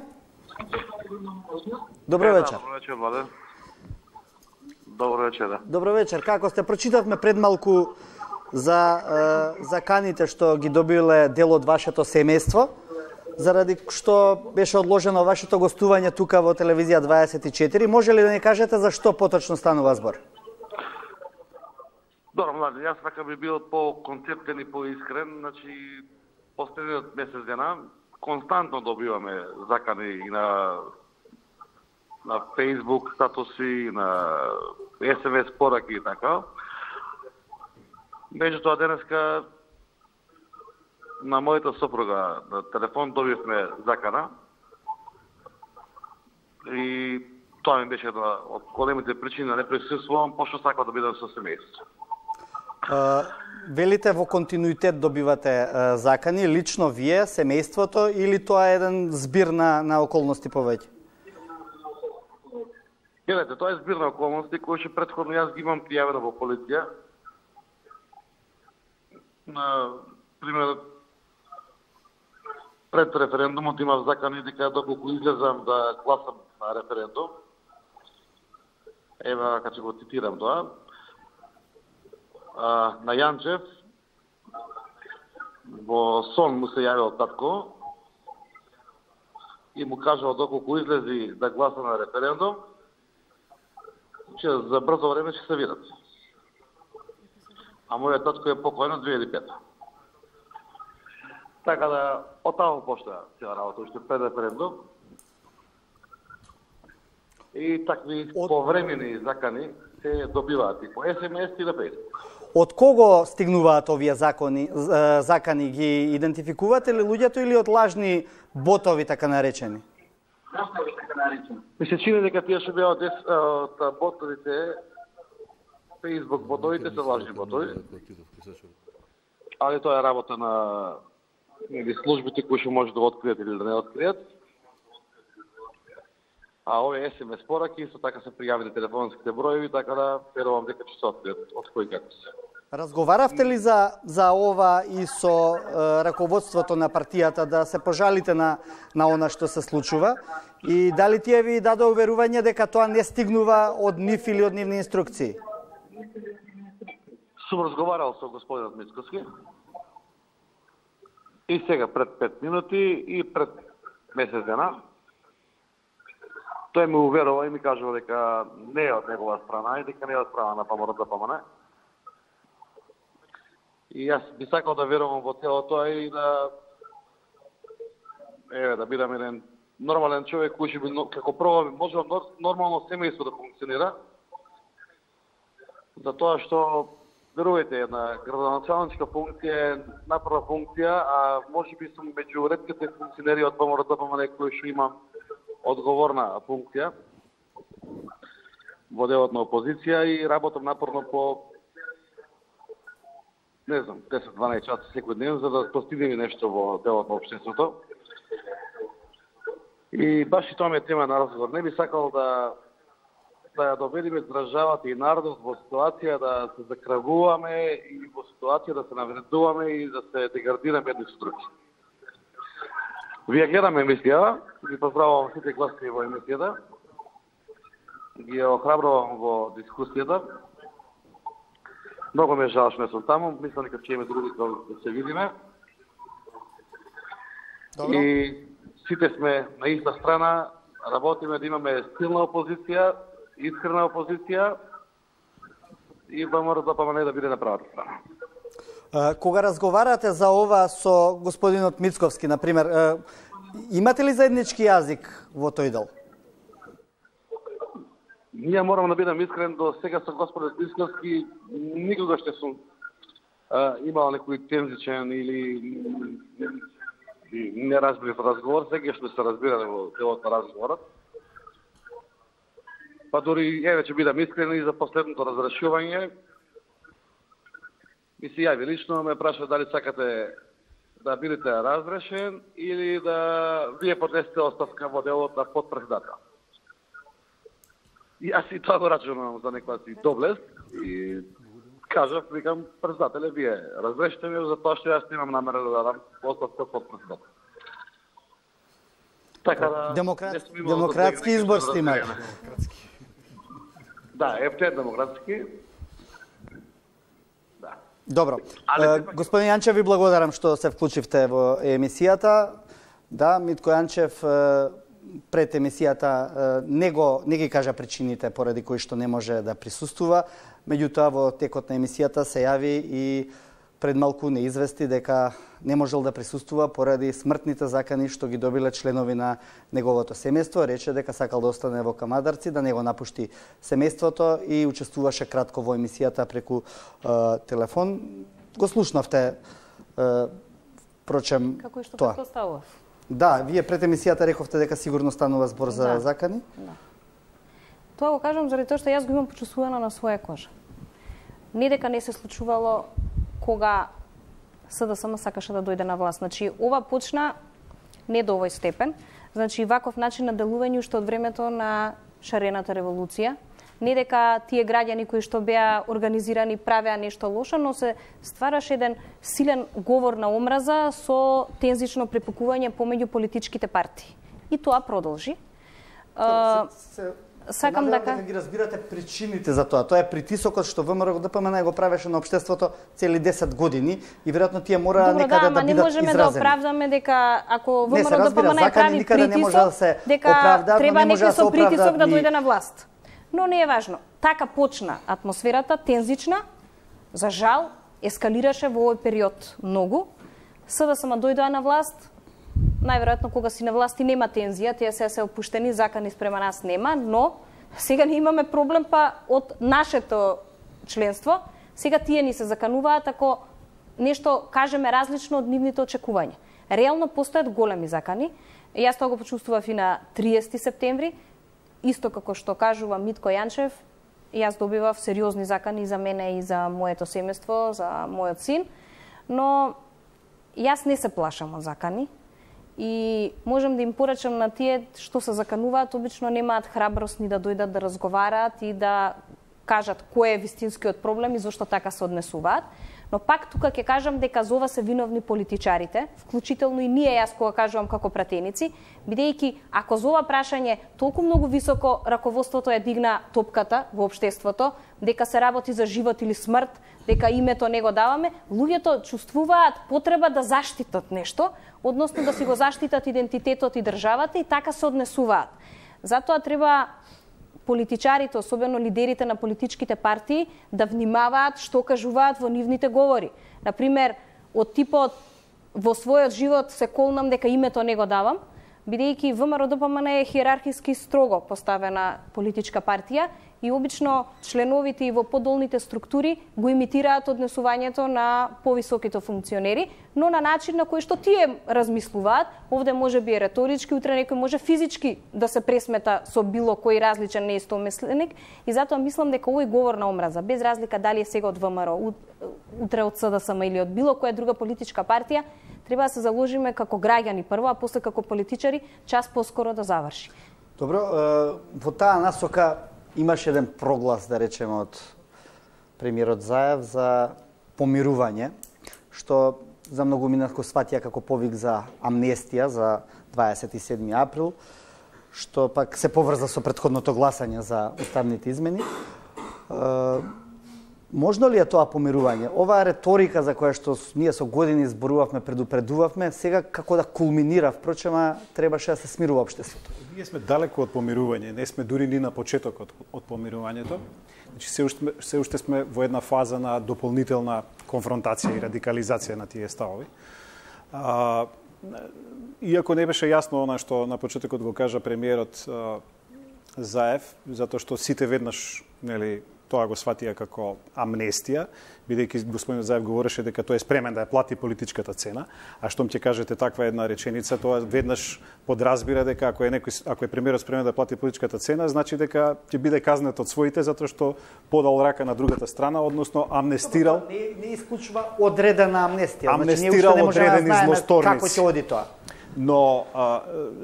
Добро вечер. Добро вечер, Владе. Добро вечер. Добро вечер. Како сте, прочитавме пред малку за заканите што ги добиле дел од вашето семејство, заради што беше одложено вашето гостување тука во телевизија 24. Може ли да ни кажете за што поточно станува збор? Добро, Владе, јас така би бил по-концептен и по-искрен. Значи, последниот месец дена константно добиваме закани и на Facebook статуси, на SMS пораки и така. Меѓутоа денеска на мојата сопруга на телефон добивме закана и тоа ми беше една од големите причини да не присуствувам, пошто сакам да бидам со семејство. Велите во континуитет добивате закани, лично вие, семејството, или тоа е еден збир на околности повеќе? Гледате, тоа е збир на околности кој што претходно јас ги имам пријавено во полиција. На пример, пред референдумот имав закани дека доколку излезам да гласам на референдум, ева како го цитирам тоа, на Јанчев во сон му се јавил татко и му кажал доколку излези да гласа на референдум, че за брзо време ќе се видат. А мојот татко е покоен од 2005. Така да, од таму почна цела работа, уште пред референдум. И такви повремени закани се добиваат и по SMS и на Facebook. Од кого стигнуваат овие закани? Ги идентификувате ли луѓето или од лажни ботови, така наречени? Ми се чини дека тие што беа од ботовите Facebook ботовите се лажни ботови. Ali тоа е работа на службите кои што може да откријат или да не откријат. А овие SMS пораки исто така се пријавени телефонските броеви, така да верувам дека ќе се откријат од кој како се. Разговаравте ли за ова и со раководството на партијата да се пожалите на она што се случува? И дали тие ви даде уверување дека тоа не стигнува од нив или од нивни инструкции? Сум разговарал со господинот Мицковски и сега пред 5 минути и пред месец дена. Тој ме уверува и ми кажува дека не е од негова страна и дека не е од страна на ВМРО-ДПМН. И јас би сакал да верувам во цело тоа и да бидам еден нормален човек кој ќе би како прво може нормално семејство да функционира. Затоа што верувајте, една градоначалничка функција е напрва функција, а можеби сум меѓу ретките функционери од ВМРО-ДПМН кои што имам одговорна функција во делот на опозиција и работам напорно по 10-12 часа секој ден за да постигнеме нешто во делот на општеството. И баш и тоа ме тема на разговор. Не би сакал да ја доведеме државата и народот во ситуација да се закравуваме и во ситуација да се навредуваме и да се деградираме едни со други. Вие гледаме емисија, ги поздравувам сите гласни во емисијата, ги охрабрувам во дискусијата. Многу ме жал што не сум таму, мислам дека ќе имаме други да се видиме. Добро. И сите сме на иста страна, работиме да имаме силна опозиција, искрена опозиција и ВМРО-ДПМН да биде на правата страна. Кога разговарате за ова со господинот Мицковски, например, имате ли заеднички јазик во тој дел? Ние морам да бидам искрен, до сега со господинот Мицковски никогаш не сум имал некој тензичен или неразбрив разговор, сега што се разбираме во делот на разговорот. Па дори ќе бидам искрен и за последното разрешување. И се јави лично, ме праша дали сакате да бидете разрешен или да вие поднесете оставка во делот на потпредседател. И јас и тоа го рачунам за некоја си доблест и кажав, викам, председателе, вие разрешите ме за тоа што јас немам намера да дадам оставка потпредседател. Така да демократски избор сте имали. Да, ефтен демократски. Да. Добро. Господин Јанчев, ви благодарам што се вклучивте во емисијата. Да, Митко Јанчев пред емисијата не ги кажа причините поради кои што не може да присуствува. Меѓутоа, во текот на емисијата се јави и пред малку не извести дека не можел да присуствува поради смртните закани што ги добиле членови на неговото семејство. Рече дека сакал да остане во Камадарци, да не го напушти семејството и учествуваше кратко во емисијата преку телефон. Го слушнавте, впрочем, како и што тоа. претпоставував. Да, вие пред емисијата рековте дека сигурно станува збор за закани. Да. Тоа го кажам заради тоа што јас го имам почувствувано на своја кожа. Не дека не се случувало кога СДСМ сакаше да дојде на власт. Значи, ова почна не до овој степен. Значи, ваков начин на делување уште од времето на шарената револуција. Не дека тие граѓани кои што беа организирани правеа нешто лошо, но се ствараше еден силен говор на омраза со тензично препукување помеѓу политичките партии. И тоа продолжи. Сакам дека ги разбирате причините за тоа. Тоа е притисокот што ВМРО-ДПМН го правеше на општеството цели 10 години и веројатно тие мора некаде да бидат изразени. Не можеме да оправдаме дека ако ВМРО-ДПМН прави притисок, дека треба некој со притисок да дојде на власт. Но не е важно. Така почна атмосферата, тензична, за жал, ескалираше во овој период многу. СДСМ дојдоа на власт, најверојатно кога си на власти нема тензија, тие се опуштени, закани спрема нас нема, но сега не имаме проблем па од нашето членство, сега тие ни се закануваат ако нешто кажеме различно од нивните очекувања. Реално постојат големи закани. Јас тоа го почувствував и на 30 септември, исто како што кажува Митко Јанчев, јас добивав сериозни закани за мене и за моето семејство, за мојот син, но јас не се плашам од закани и можам да им порачам на тие што се закануваат, обично немаат храброст ни да дојдат да разговараат и да кажат кој е вистинскиот проблем и зошто така се однесуваат. Но пак тука ќе кажам дека за ова се виновни политичарите, вклучително и ние, јас кога кажувам како пратеници, бидејќи ако за ова прашање толку многу високо раководството ја дигна топката во општеството, дека се работи за живот или смрт, дека името не го даваме, луѓето чувствуваат потреба да заштитат нешто, односно да си го заштитат идентитетот и државата и така се однесуваат. Затоа треба политичарите, особено лидерите на политичките партии, да внимаваат што кажуваат во нивните говори. Например, од типот во својот живот се колнам дека името не го давам, бидејќи ВМРО-ДПМН е хиерархиски строго поставена политичка партија и обично членовите и во подолните структури го имитираат однесувањето на повисоките функционери, но на начин на кој што тие размислуваат. Овде може би е реторички, утре некој може физички да се пресмета со било кој различен неистомисленик и затоа мислам дека овој говор на омраза, без разлика дали е сега од ВМРО, утре од СДСМ или од било која друга политичка партија, треба да се заложиме како граѓани прво, а после како политичари, час поскоро да заврши. Добро, во таа насока имаше еден проглас, да речеме, од премиерот Заев за помирување, што за многу минатко сватија како повик за амнестија за 27 април, што пак се поврза со претходното гласање за уставните измени. Можно ли е тоа помирување? Оваа реторика за која што ние со години зборувавме, предупредувавме, сега како да кулминира, впрочем, требаше да се смирува општеството. Ние сме далеко од помирување, не сме дури ни на почетокот од помирувањето. Значи се уште сме во една фаза на дополнителна конфронтација и радикализација на тие ставови. Иако не беше јасно она што на почетокот го кажа премиерот Заев, затоа што сите веднаш, нели, тоа го сватија како амнестија, бидејќи господин Заев говореше дека тој е спремен да ја плати политичката цена, а штом ќе кажете таква една реченица, тоа веднаш подразбира дека ако е премиерот спремен да плати политичката цена, значи дека ќе биде казнет од своите затоа што подал рака на другата страна, односно амнестирал. Не исклучува одредена амнестија, амнестирал одредени злосторници. Како ќе оди тоа? Но,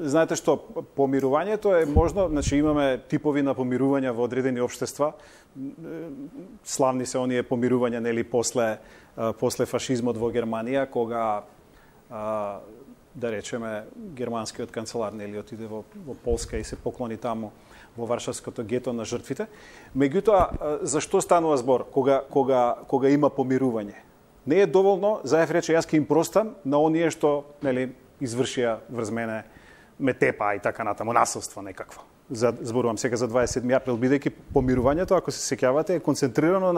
знаете што, помирувањето е можно, значи имаме типови на помирувања во одредени општества. Славни се оние помирувања, нели, после фашизмот во Германија, кога, да речеме, германскиот канцелар, нели, отиде во Полска и се поклони таму во Варшавското гето на жртвите. Меѓутоа, зашто станува збор кога има помирување? Не е доволно, Заев рече, јас ќе им простам на оние што, нели, извршија врз мене метепа и така натаму, насилство некакво. Зборувам сега за 27 април, бидејќи помирувањето, ако се сеќавате, е концентрирано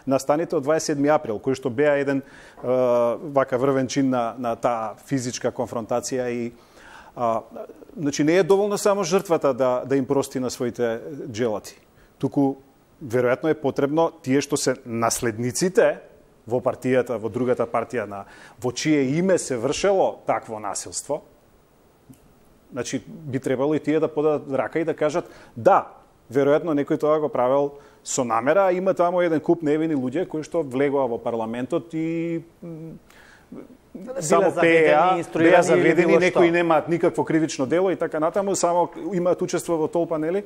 на станите од 27 април, кои што беа еден вака врвен чин на таа физичка конфронтација и значи не е доволно само жртвата да им прости на своите джелати. Туку веројатно е потребно тие што се наследниците во партијата, во другата партија во чие име се вршело такво насилство, значи би требало и тие да подадат рака и да кажат да, веројатно некој тоа го правел со намера, а има таму еден куп невини луѓе кои што влегоа во парламентот и само беа заведени, некои немаат никакво кривично дело и така натаму, само имаат учество во толпа, нели?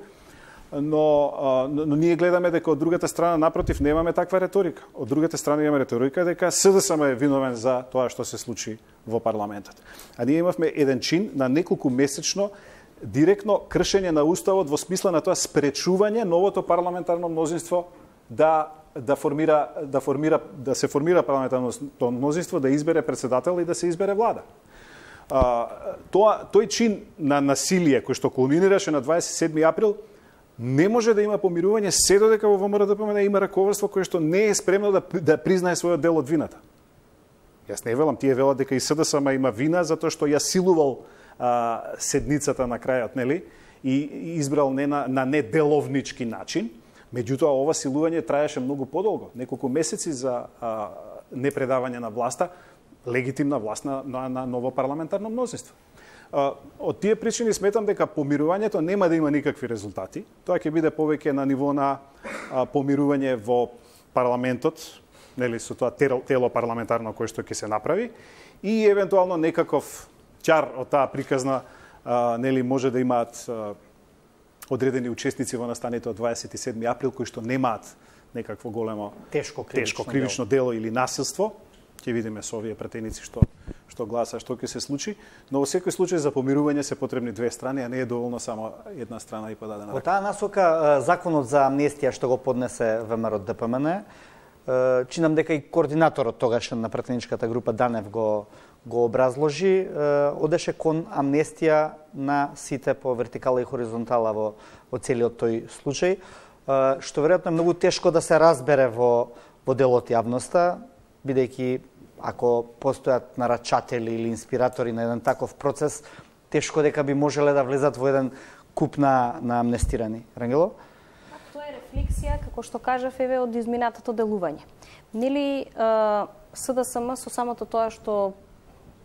Но ние гледаме дека од другата страна, напротив, немаме таква реторика. Од другата страна имаме реторика дека СДСМ е виновен за тоа што се случи во парламентот. А ние имавме еден чин на неколку месечно директно кршење на уставот во смисла на тоа спречување новото парламентарно мнозинство да се формира парламентарното мнозинство, да избере председател и да се избере влада. Тој чин на насилие кој што кулминираше на 27 април не може да има помирување се додека во ВМРО-ДПМН има раководство кое што не е спремно да признае својот дел од вината. Јас не велам, тие велат дека и СДСМ има вина затоа што ја силувал седницата на крајот, нели? И избрал на неделовнички начин. Меѓутоа, ова силување траеше многу подолго, неколку месеци за непредавање на власта, легитимна власт на ново парламентарно мнозинство. Од тие причини сметам дека помирувањето нема да има никакви резултати. Тоа ќе биде повеќе на ниво на помирување во парламентот, нели со тоа тело парламентарно кое што ќе се направи и евентуално некаков чар од таа приказна нели може да имаат одредени учесници во настаните од 27 април кои што немаат некакво големо тешко кривично дело или насилство. Ќе видиме со овие пратеници што гласа, што ќе се случи, но во секој случај за помирување се потребни две страни, а не е доволно само една страна и подадена. Во таа насока законот за амнестија што го поднесе ВМРО ДПМН, чинам дека и координаторот тогашен на пратеничката група Данев го образложи, одеше кон амнестија на сите по вертикала и хоризонтала во целиот тој случај, што веројатно е многу тешко да се разбере во делот јавноста, бидејќи ако постојат нарачатели или инспиратори на еден таков процес, тешко дека би можеле да влезат во еден куп на амнестирани. Рангело? Тоа е рефлексија, како што кажав, еве од изминатото делување. Нели СДСМ со самото тоа што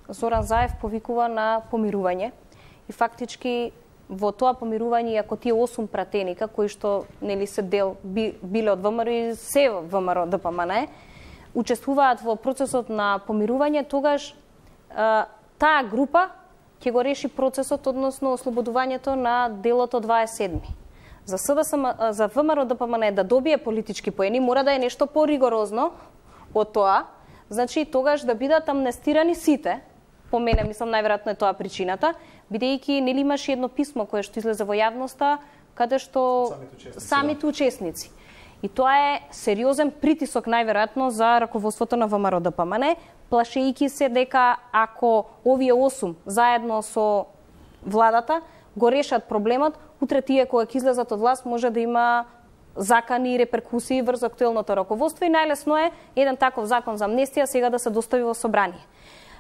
Зоран Заев повикува на помирување и фактички во тоа помирување, ако тие 8 пратеника кои што нели се дел биле од ВМРО и се ВМРО ДПМН учествуваат во процесот на помирување, тогаш таа група ќе го реши процесот, односно ослободувањето на делото 27. За СДСМ, за ВМРО ДПМН да добие политички поени, мора да е нешто поригорозно од тоа. Значи, тогаш да бидат амнестирани сите, по мене, мислам, најверојатно е тоа причината, бидејќи нели имаше едно писмо кое што излезе во јавноста, каде што самите учесници. И тоа е сериозен притисок најверојатно за раководството на ВМРО ДПМН, плашејќи се дека ако овие 8 заедно со владата го решат проблемот, утре тие кога ќе излезат од власт може да има закани и реперкусии врз актуелното раководство и најлесно е еден таков закон за амнестија сега да се достави во собрание.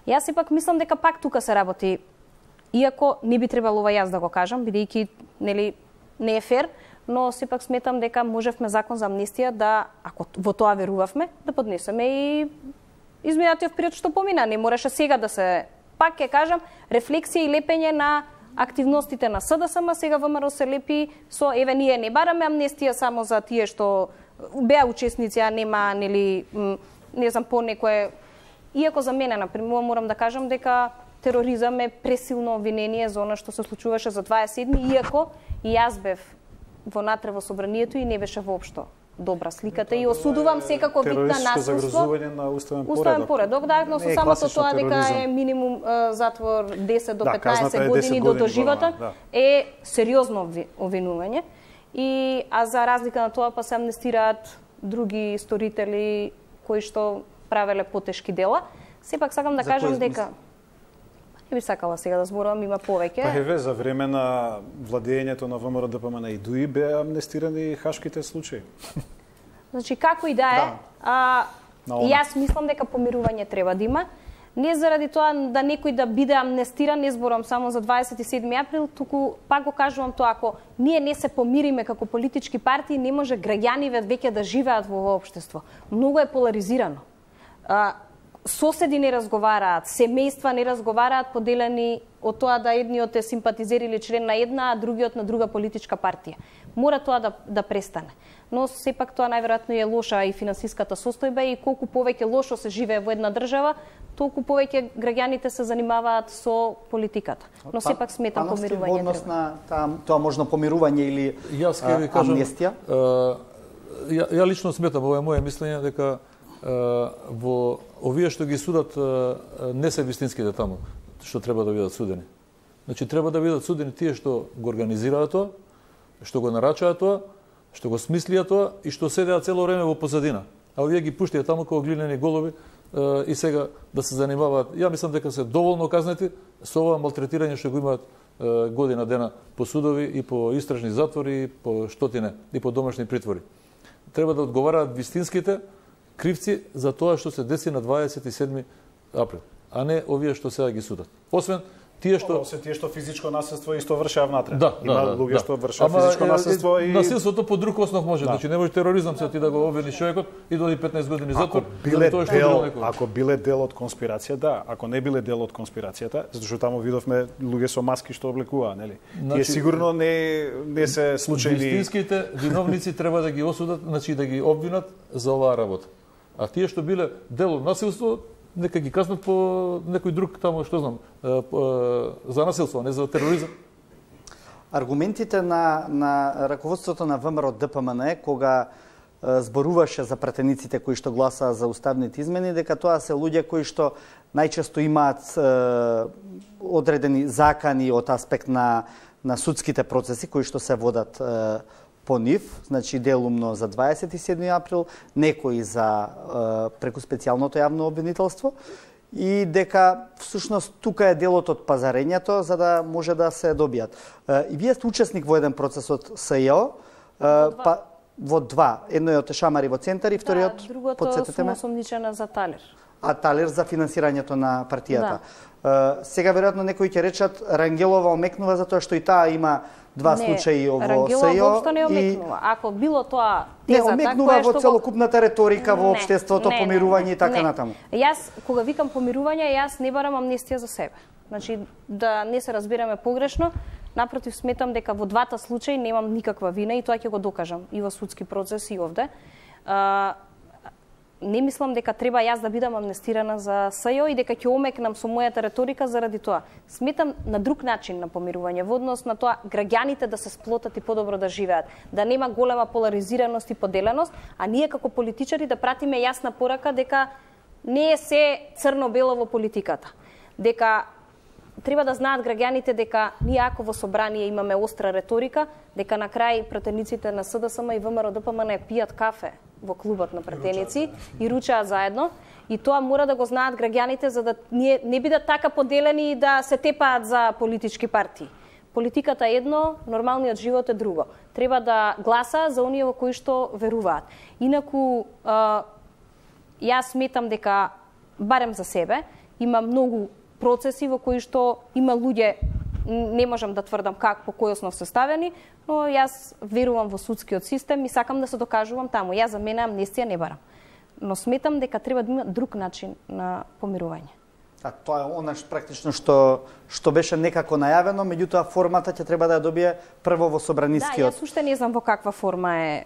Јас сепак мислам дека пак тука се работи, иако не би требало ова јас да го кажам, бидејќи нели не е фер, но сепак сметам дека можевме закон за амнестија да, ако во тоа верувавме, да поднесеме и изминатиот период што помина. Не мораше сега да се, пак ќе кажам, рефлексија и лепење на активностите на СДСМ, сега ВМРО се лепи со еве ние не бараме амнестија само за тие што беа учесници, а нема нели не знам по некое. Иако за мене например морам да кажам дека тероризам е пресилно обвинение за она што се случуваше за 27, иако и јас бев вонатре во собранието и не беше воопшто добра сликата и осудувам секако вид на насилство. Загрозување на уставен поредок, да, но со самото тоа дека е минимум затвор 10 до 15 години до доживота е сериозно обвинување. А за разлика на тоа па се амнестираат други сторители кои што правеле потешки дела. Сепак сакам да кажам дека не би сакала сега да зборувам, има повеќе. Па еве за време на владењето на ВМРО ДПМН и ДУИ беа амнестирани хашките случаи. Значи како и да е, јас мислам дека помирување треба да има. Не заради тоа да некој да биде амнестиран, не зборувам само за 27 април, туку пак го кажувам тоа, ако ние не се помириме како политички партии, не може граѓани веќе да живеат во ова општество. Многу е поларизирано. Соседи не разговараат, семејства не разговараат, поделени од тоа да едниот е симпатизер или член на една, а другиот на друга политичка партија. Мора тоа да престане. Но сепак тоа најверојатно е лоша и финансиската состојба и колку повеќе лошо се живее во една држава, толку повеќе граѓаните се занимаваат со политиката. Но сепак сметам помирување. Во однос на тоа можно помирување или амнестија? Ја лично сметам, ова е моје мислење, дека во овие што ги судат не се вистинските таму што треба да бидат судени. Значи треба да бидат судени тие што го организираат тоа, што го нарачаат тоа, што го смислиат тоа и што седеа цело време во позадина. А овие ги пуштија таму како глинени голуби и сега да се занимаваат. Ја мислам дека се доволно казнети со ова малтретирање што го имаат година дена по судови и по истражни затвори, и по штотине и по домашни притвори. Треба да одговараат вистинските кривци за тоа што се деси на 27 април, а не овие што сега ги судат. Освен Тие што се тие што физичко насилство исто вршеа внатре. Има луѓе што вршеа физичко насилство и насилството по друг основ може, значи не може тероризам се ти да го обвиниш човекот и доди 15 години затвор. Ако биле дел од конспирација, да, ако не биле дел од конспирацијата, затоа што таму видовме луѓе со маски што облекуваа, нели? Тие сигурно не се случајни. Вистинските виновници треба да ги осудат, значи да ги обвинат за оваа работа. А тие што биле дел од насилство, нека ги казнат по некој друг тамо, што знам, за насилство, не за тероризам. Аргументите на раководството на ВМРО ДПМН кога зборуваше за пратениците кои што гласаа за уставните измени, дека тоа се луѓе кои што најчесто имаат одредени закани од аспект на судските процеси кои што се водат по нив, значи делумно за 27 април, некои за преку специјалното јавно обвинителство, и дека всушност тука е делот од пазарењето за да може да се добијат. И вие сте учесник во еден процес од СЈО, во два. Едно е од Шамари во центар и вториот, другото сум осомничена за Талер. А Талер за финансирањето на партијата. Сега веројатно некои ќе речат Рангелова омекнува затоа што и таа има два случаи во СЈО. Рангелова воопшто не омекнува. Ако било тоа теза таква, омекнува во целокупната реторика во општеството, помирување и така натаму. Јас кога викам помирување, јас не барам амнестија за себе. Значи да не се разбираме погрешно, напротив сметам дека во двата случаи немам никаква вина и тоа ќе го докажам и во судски процес и овде. Не мислам дека треба јас да бидам амнестирана за СЈО и дека ќе омекнам со мојата реторика заради тоа. Сметам на друг начин на помирување, во однос на тоа граѓаните да се сплотат и подобро да живеат, да нема голема поларизираност и поделеност, а ние како политичари да пратиме јасна порака дека не е се црно-бело во политиката. Дека треба да знаат граѓаните дека ние ако во собрание имаме остра реторика, дека на крај пратениците на СДСМ и ВМРО ДПМН пијат кафе во клубот на пратеници и ручаат заедно. И тоа мора да го знаат граѓаните за да не бидат така поделени и да се тепаат за политички партии. Политиката е едно, нормалниот живот е друго. Треба да гласа за оние во кои што веруваат. Инаку, јас сметам дека, барем за себе, има многу процеси во кои што има луѓе, не можам да тврдам как, по кој основ се ставени, но јас верувам во судскиот систем и сакам да се докажувам таму. Јас за мене амнестија не барам. Но сметам дека треба да има друг начин на помирување. Тоа е она практично што беше некако најавено, меѓутоа формата ќе треба да ја добие прво во собранискиот. Да, јас уште не знам во каква форма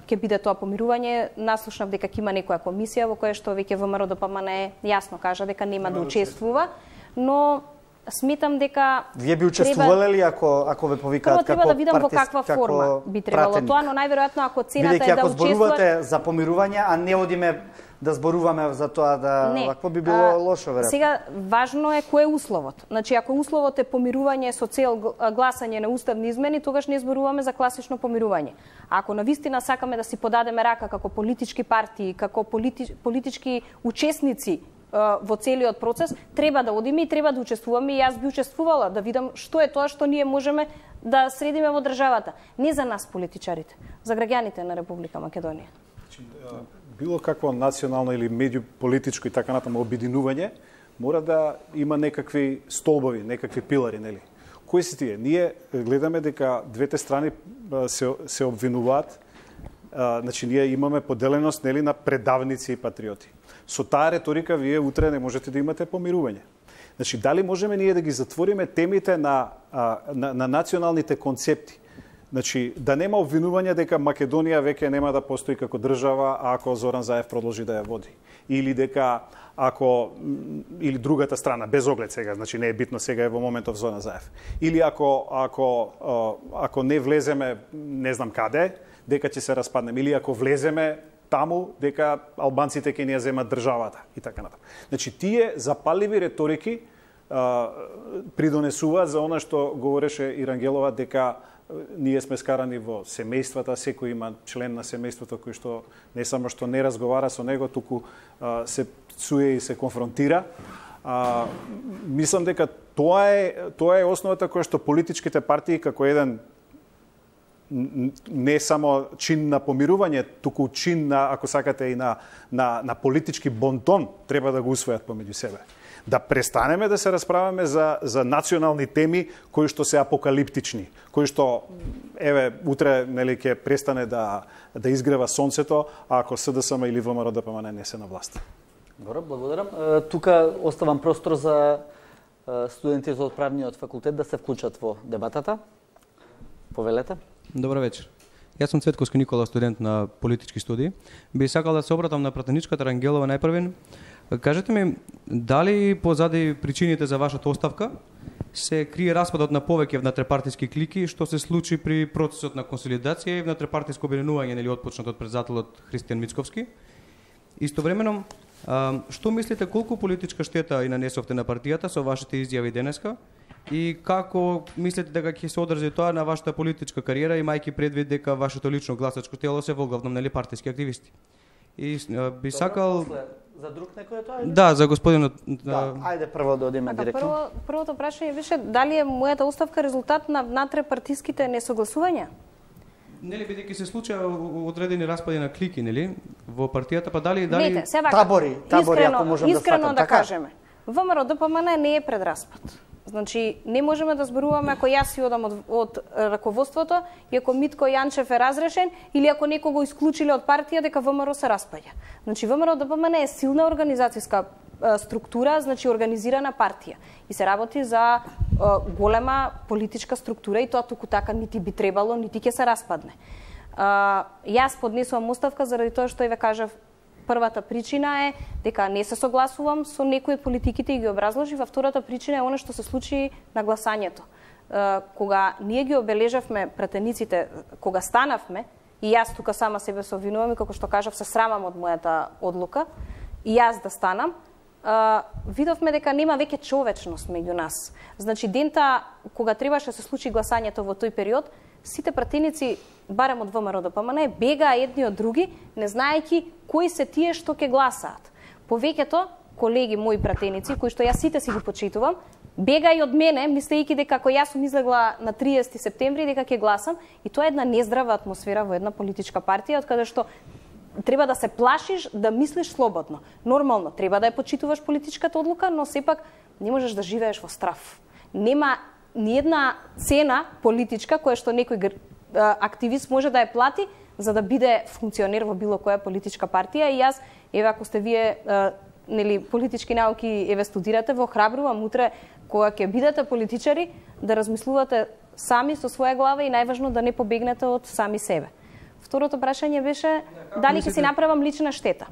ќе биде тоа помирување. Наслушнав дека ќе има некоја комисија во која што веќе ВМРО ДПМН јасно кажа дека нема да учествува, но сметам дека вие би учествувале ли ако ве повикаат како треба да видам во каква форма би требало тоа, но најверојатно ако цената е да учествуват. Бидејќи ако зборувате за помирување, а не одиме да зборуваме за тоа да вакво би било лошо веројатно. Сега важно е кој е условот. Значи ако условот е помирување со цел гласање на уставни измени, тогаш не зборуваме за класично помирување. А ако навистина сакаме да си подадеме рака како политички партии, како политички учесници во целиот процес, треба да одиме и треба да учествуваме и јас би учествувала да видам што е тоа што ние можеме да средиме во државата. Не за нас политичарите, за граѓаните на Република Македонија. Било какво национално или меѓуполитичко и така натаму обединување мора да има некакви столбови, некакви пилари, нели? Кои се тие? Ние гледаме дека двете страни се обвинуваат. Значи ние имаме поделеност, нели, на предавници и патриоти. Со таа реторика вие утре не можете да имате помирување. Значи дали можеме ние да ги затвориме темите на националните концепти? Значи да нема обвинување дека Македонија веќе нема да постои како држава ако Зоран Заев продолжи да ја води, или дека или другата страна без оглед сега, значи не е битно сега е во моментов Зоран Заев. Или ако не влеземе не знам каде, дека ќе се распаднеме, или ако влеземе таму дека албанците ќе ни ја земат државата и така натаму. Значи тие запаливи реторики придонесуваат за она што говореше и Рангелова дека ние сме скарани во семејствата, секој има член на семејството кој што не само што не разговара со него, туку се пцуе и се конфронтира. Мислам дека тоа е основата која што политичките партии како еден не само чин на помирување, туку чин на, ако сакате, и на политички бонтон треба да го усвојат помеѓу себе. Да престанеме да се расправаме за национални теми кои што се апокалиптични, кои што утре нели ќе престане да изгрева сонцето ако СДСМ или ВМРО ДПМН не се на власт. Добро, благодарам. Тука оставам простор за студентите од правниот факултет да се вклучат во дебатата. Повелете. Добар вечер. Јас сум Цветковски Никола, студент на политички студии. Би сакал да се обратам на пратеничката Рангелова најпрвен. Кажете ми, дали позади причините за вашата оставка се крие распадот на повеќе внатрепартиски клики, што се случи при процесот на консолидација и внатрепартиско обединување, нели отпочнат од председателот Христијан Мицковски? Истовремено, што мислите колку политичка штета и нанесовте на партијата со вашите изјави денеска? И како мислите дека ќе се одржи тоа на вашата политичка кариера, имајќи предвид дека вашето лично гласачко тело се воглавном нели партиски активисти? И би сакал за друг некој е тоа? Да, за господинот. Да, ајде прво да одиме директно. Првото прашање беше дали е мојата оставка резултат на внатрепартиските несогласувања? Нели бидејќи се случаа одредени распади на клики, нели, во партијата, па дали Видите, се вака, табори, ако можам да искрено така? кажеме. ВМРО ДПМН не е пред распад. Значи, не можеме да зборуваме ако јас си одам од раководството и ако Митко Јанчев е разрешен или ако некого исклучиле од партија дека ВМРО се распаѓа. Значи, ВМРО ДПМН е силна организацијска структура, значи организирана партија. И се работи за голема политичка структура и тоа туку така нити би требало, нити ќе се распадне. Јас поднесувам оставка заради тоа што ве кажав. Првата причина е дека не се согласувам со некои од политиките и ги образложи, а втората причина е она што се случи на гласањето. Кога ние ги обележавме пратениците, кога станавме, и јас тука сама себе се обвинувам и како што кажав се срамам од мојата одлука, и јас да станам, видовме дека нема веќе човечност меѓу нас. Значи дента кога требаше да се случи гласањето во тој период, сите пратеници, барем од ВМРО ДПМН, бегаа едни од други, не знаејќи кои се тие што ќе гласаат. Повеќето колеги мои пратеници, кои што јас сите си ги почитувам, бега и од мене, мислејќи дека ако јас сум излегла на 30 септември дека ќе гласам, и тоа е една нездрава атмосфера во една политичка партија, од каде што треба да се плашиш да мислиш слободно. Нормално, треба да ја почитуваш политичката одлука, но сепак не можеш да живееш во страв. Нема ни една цена политичка која што некој активист може да ја плати за да биде функционер во било која политичка партија. И јас, еве ако сте вие нели политички науки еве студирате, во храбрувам утре кога ќе бидете политичари да размислувате сами со своја глава и најважно да не побегнете од сами себе. Второто прашање беше дали ќе си направам лична штета.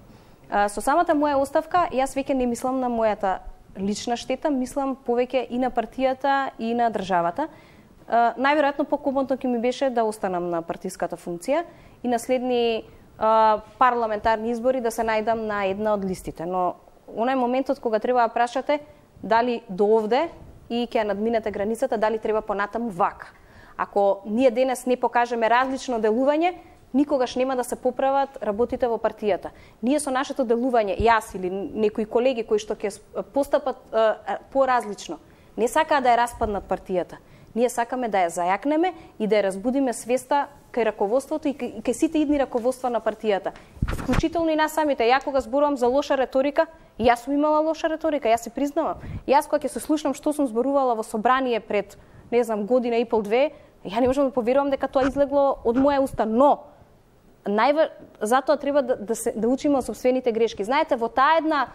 Со самата моја оставка јас веќе не мислам на мојата лична штета, мислам повеќе и на партијата и на државата. Најверојатно покомотно ќе ми беше да останам на партиската функција и на следни парламентарни избори да се најдам на една од листите. Но оној моментот кога треба да прашате дали до овде и ќе надминете границата, дали треба понатаму вака. Ако ние денес не покажеме различно делување, никогаш нема да се поправат работите во партијата. Ние со нашето делување, јас или некои колеги кои што ќе постапат поразлично, не сакаат да ја распаднат партијата. Ние сакаме да ја зајакнеме и да ја разбудиме свеста кај раководството и кај сите идни раководства на партијата. Вклучително и нас самите. Ја кога зборувам за лоша реторика, јас сум имала лоша реторика, јас се признавам. Јас кога ќе се слушнам што сум зборувала во собрание пред, не знам, година и пол-две, ја не можам да поверувам дека тоа излегло од моја уста, но затоа треба да учиме од сопствените грешки. Знаете, во таа една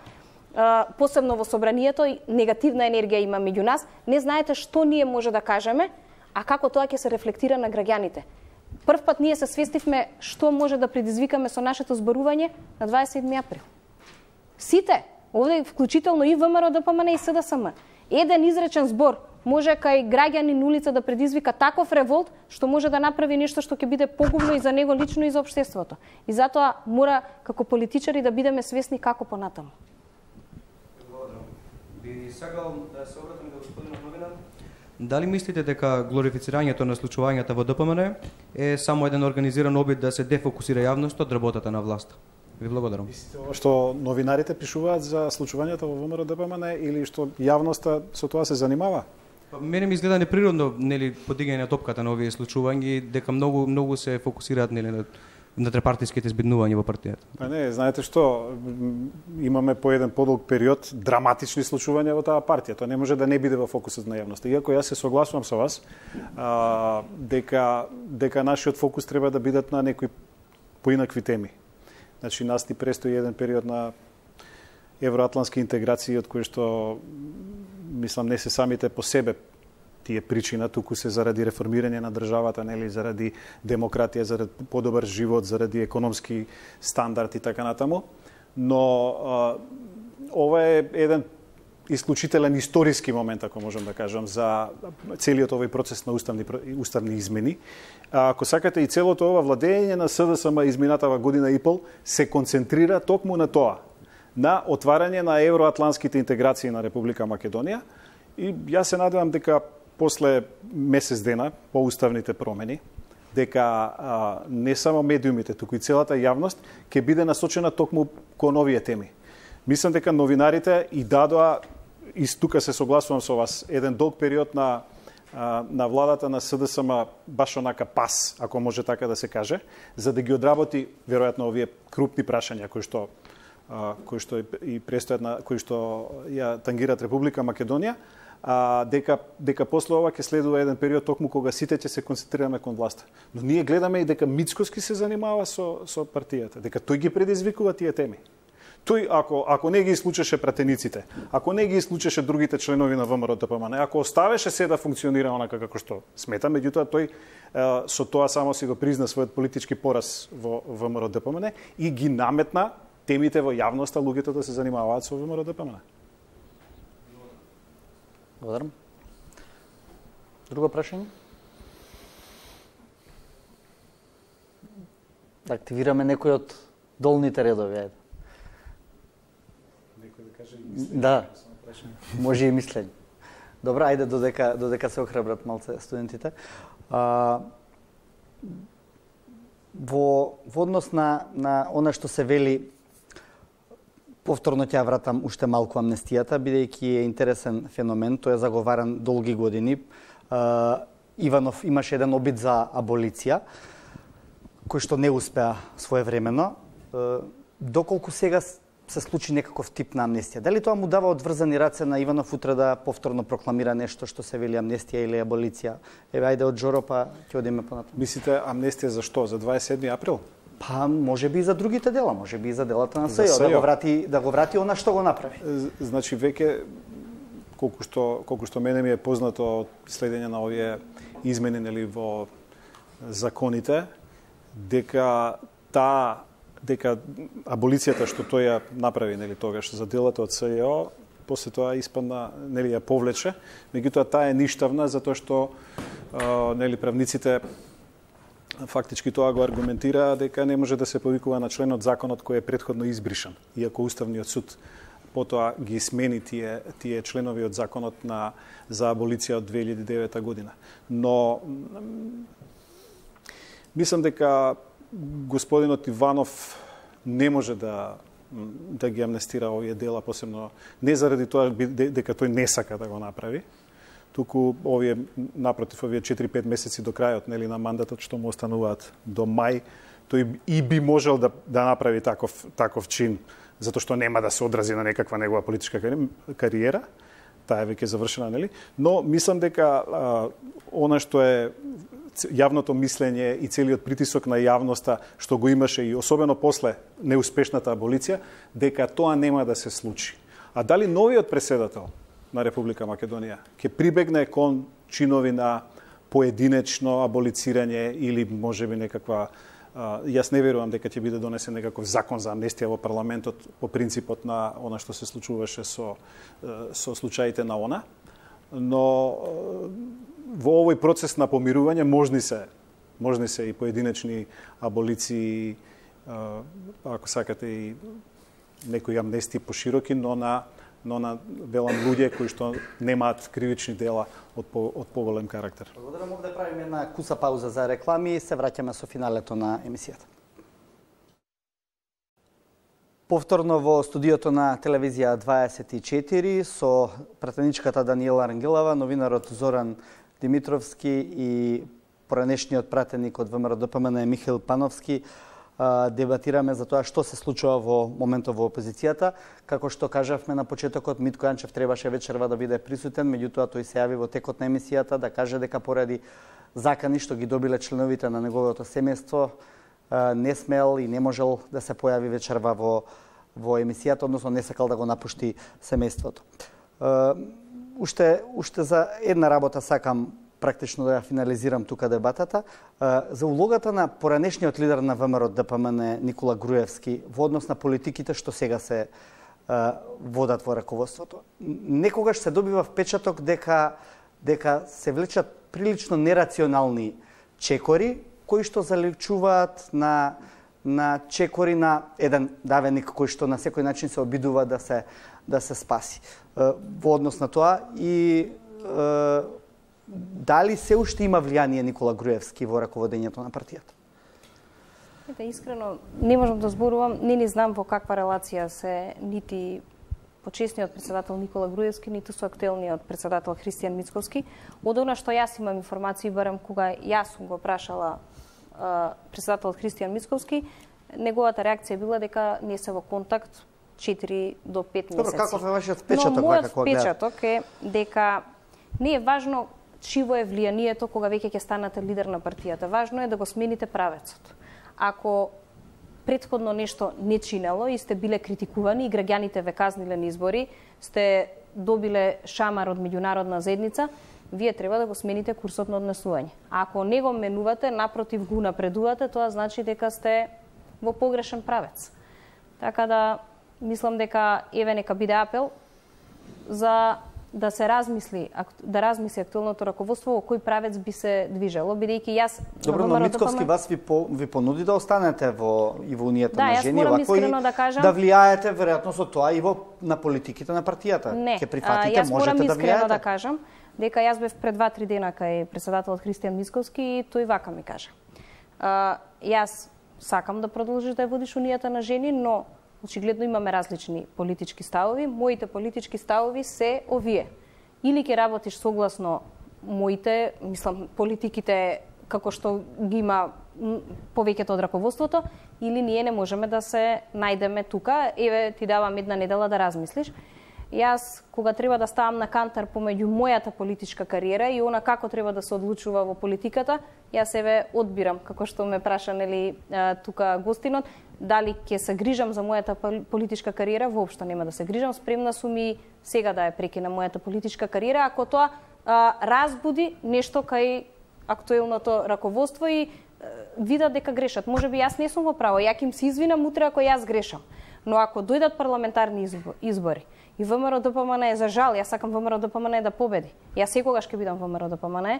посебно во собранието негативна енергија има меѓу нас, не знаете што ние може да кажеме, а како тоа ќе се рефлектира на граѓаните. Прв пат ние се свестивме што може да предизвикаме со нашето зборување на 27 април. Сите, овде вклучително и ВМРО ДПМН и СДСМ, еден изречен збор може кај граѓани на улица да предизвика таков револт што може да направи нешто што ќе биде погубно и за него лично и за општеството. И затоа мора како политичари да бидеме свесни како понатаму. Би сакал да се обратам до господинот Новинар. Дали мислите дека глорифицирањето на случувањата во ДПМН е само еден организиран обид да се дефокусира јавноста од работата на власта? Ви благодарам. Што новинарите пишуваат за случувањата во ВМРО ДПМН или што јавноста со тоа се занимава? Мене ми изгледа неприродно, нели, подигање на топката на овие случувања, дека многу се фокусираат, нели, на внетрепартиските збиднувања во партијата? Па не, знаете што, имаме по еден подолг период драматични случувања во таа партија. Тоа не може да не биде во фокусот на јавноста. Иако јас се согласувам со вас, дека нашиот фокус треба да бидат на некои поинакви теми. Значи, нас ни престои еден период на евроатлантски интеграции, од кои што, мислам, не се самите по себе тие причина, туку се заради реформирање на државата, нели, заради демократија, заради подобар живот, заради економски стандард и така натаму. Но ова е еден исклучителен историски момент, ако можам да кажам, за целиот овој процес на уставни измени. Ако сакате, и целото ова владење на СДСМ изминатава година и пол се концентрира токму на тоа, на отварање на евроатлантските интеграции на Република Македонија. И јас се надевам дека после месец дена по уставните промени, дека не само медиумите, туку и целата јавност ќе биде насочена токму кон овие теми. Мислам дека новинарите и дадоа, и тука се согласувам со вас, еден долг период на владата на СДСМ баш онака пас, ако може така да се каже, за да ги одработи веројатно овие крупни прашања кои што и престојат на кои што ја тангираат Република Македонија. Дека после ова ќе следува еден период токму кога сите ќе се концентрираме кон власта. Но ние гледаме и дека Мицкоски се занимава со партијата, дека тој ги предизвикува тие теми. Тој, ако не ги исклучеше пратениците, ако не ги исклучеше другите членови на ВМРО-ДПМН, ако оставеше се да функционира онака како што смета, меѓутоа тој со тоа само си го призна својот политички пораз во ВМРО-ДПМН и ги наметна темите во јавноста, луѓето да се занимаваат со ВМРО-ДПМН. Благодарам. Друго прашање? Да активираме некој од долните редови, ајде. Некој да каже Да, може и мислење. Добра, ајде додека се охрабрат малце студентите. Во однос на она што се вели, повторно ќе вратам уште малку амнестијата, бидејќи е интересен феномен, тој е заговаран долги години. Иванов имаше еден обид за аболиција, кој што не успеа своевремено. Доколку сега се случи некаков тип на амнестија? Дали тоа му дава одврзани раце на Иванов утре да повторно прокламира нешто што се вели амнестија или аболиција? Еве, ајде од Жоро, па ќе одиме понатаму. Мислите амнестија за што? За 27 април? Па, може би и за другите дела, може би и за делата на СЈО, да го врати она што го направи. Значи, веќе, колку што мене ми е познато од следење на овие измени, нели, во законите, дека аболицијата што тој ја направи, нели, тогаш за делата од СЈО, после тоа испадна, нели, ја повлече, меѓутоа таа е ништавна затоа што нели, правниците фактички тоа го аргументира дека не може да се повикува на член од законот кој е претходно избришан, иако Уставниот суд потоа ги смени тие членови од законот за аболиција од 2009 година. Но мислам дека господинот Иванов не може да ги амнестира овие дела, посебно не заради тоа дека тој не сака да го направи, туку овие напротив овие 4-5 месеци до крајот, нели, на мандатот што му остануваат до мај, тој и би можел да направи таков чин, затоа што нема да се одрази на некаква негова политичка кариера, таа е веќе завршена, нели? Но мислам дека она што е јавното мислење и целиот притисок на јавноста што го имаше и особено после неуспешната аболиција, дека тоа нема да се случи. А дали новиот преседател на Република Македонија ќе прибегне кон чинови на поединечно аболицирање или можеби некаква, јас не верувам дека ќе биде донесен некаков закон за амнестија во парламентот по принципот на она што се случуваше со случаите на она, но во овој процес на помирување можни се и поединечни аболиции, ако сакате и некои амнестии пошироки, но на велам луѓе кои што немаат кривични дела од поголем карактер. Благодарам, да правиме една куса пауза за реклами и се враќаме со финалето на емисијата. Повторно во студиото на телевизија 24 со пратеничката Даниела Рангелова, новинарот Зоран Димитровски и поранешниот пратеник од ВМРО-ДПМН Михаил Пановски. дебатираме за тоа што се случува во моментов во опозицијата. Како што кажавме на почетокот, Митко Јанчев требаше вечерва да биде присутен, меѓутоа тој се јави во текот на емисијата да каже дека поради закани што ги добиле членовите на неговото семејство, не смел и не можел да се појави вечерва во емисијата, односно не сакал да го напушти семејството. Уште за една работа сакам практично да ја финализирам тука дебатата, за улогата на поранешниот лидер на ВМРО ДПМН Никола Груевски во однос на политиките што сега се водат во раководството. Некогаш се добива впечаток дека се влечат прилично нерационални чекори кои што заличуваат на чекори на еден давеник кој што на секој начин се обидува да се спаси. Во однос на тоа и дали се уште има влијание Никола Груевски во раководењето на партијата? Искрено, не можам да зборувам, не знам во каква релација се нити почесниот председател Никола Груевски, ниту со актуелниот председател Христијан Мицковски. Од она што јас имам информации, барем кога јас сум го прашала председателот Христијан Мицковски, неговата реакција била дека не се во контакт 4 до 5 месеци. Добро, каков е вашиот впечаток? Но мојот впечаток е дека не е важно чиво е влијанието кога веќе ќе станете лидер на партијата. Важно е да го смените правецот. Ако претходно нешто не чинело и сте биле критикувани и граѓаните ве казниле на избори, сте добиле шамар од меѓународна заедница, вие треба да го смените курсот на однесување. А ако не го менувате, напротив го напредувате, тоа значи дека сте во погрешен правец. Така да мислам дека еве нека биде апел за да се размисли актуелното раководство во кој правец би се движело, бидејќи јас Добро, но Мицковски вас ви понуди да останете во Унијата на жени, јас морам вако искрено да кажам, да влијаете веројатно со тоа и на политиките на партијата. Не, Ќе прифатите, јас морам можете да искрено влијаете. да кажам дека јас бев пред 2-3 дена кај председателот Христијан Мицковски и тој вака ми кажа. Јас сакам да продолжиш да ја водиш Унијата на жени, но очигледно имаме различни политички ставови. Моите политички ставови се овие. Или ќе работиш согласно моите, мислам, политиките како што ги има повеќето од раководството, или ние не можеме да се најдеме тука. Еве, ти давам една недела да размислиш. Јас, кога треба да ставам на кантар помеѓу мојата политичка кариера и она како треба да се одлучува во политиката, јас еве одбирам, како што ме праша нели тука гостинот, дали ќе се грижам за мојата политичка кариера, воопшто нема да се грижам, спремна сум и сега да ја прекинам мојата политичка кариера, ако тоа разбуди нешто кај актуелното раководство и видат дека грешат. Можеби јас не сум во право, ја ќе им се извинам утре ако јас грешам. Но ако дојдат парламентарни избори и ВМРО ДПМН, за жал, јас сакам ВМРО ДПМН да победи. Јас секогаш ќе бидам ВМРО ДПМН,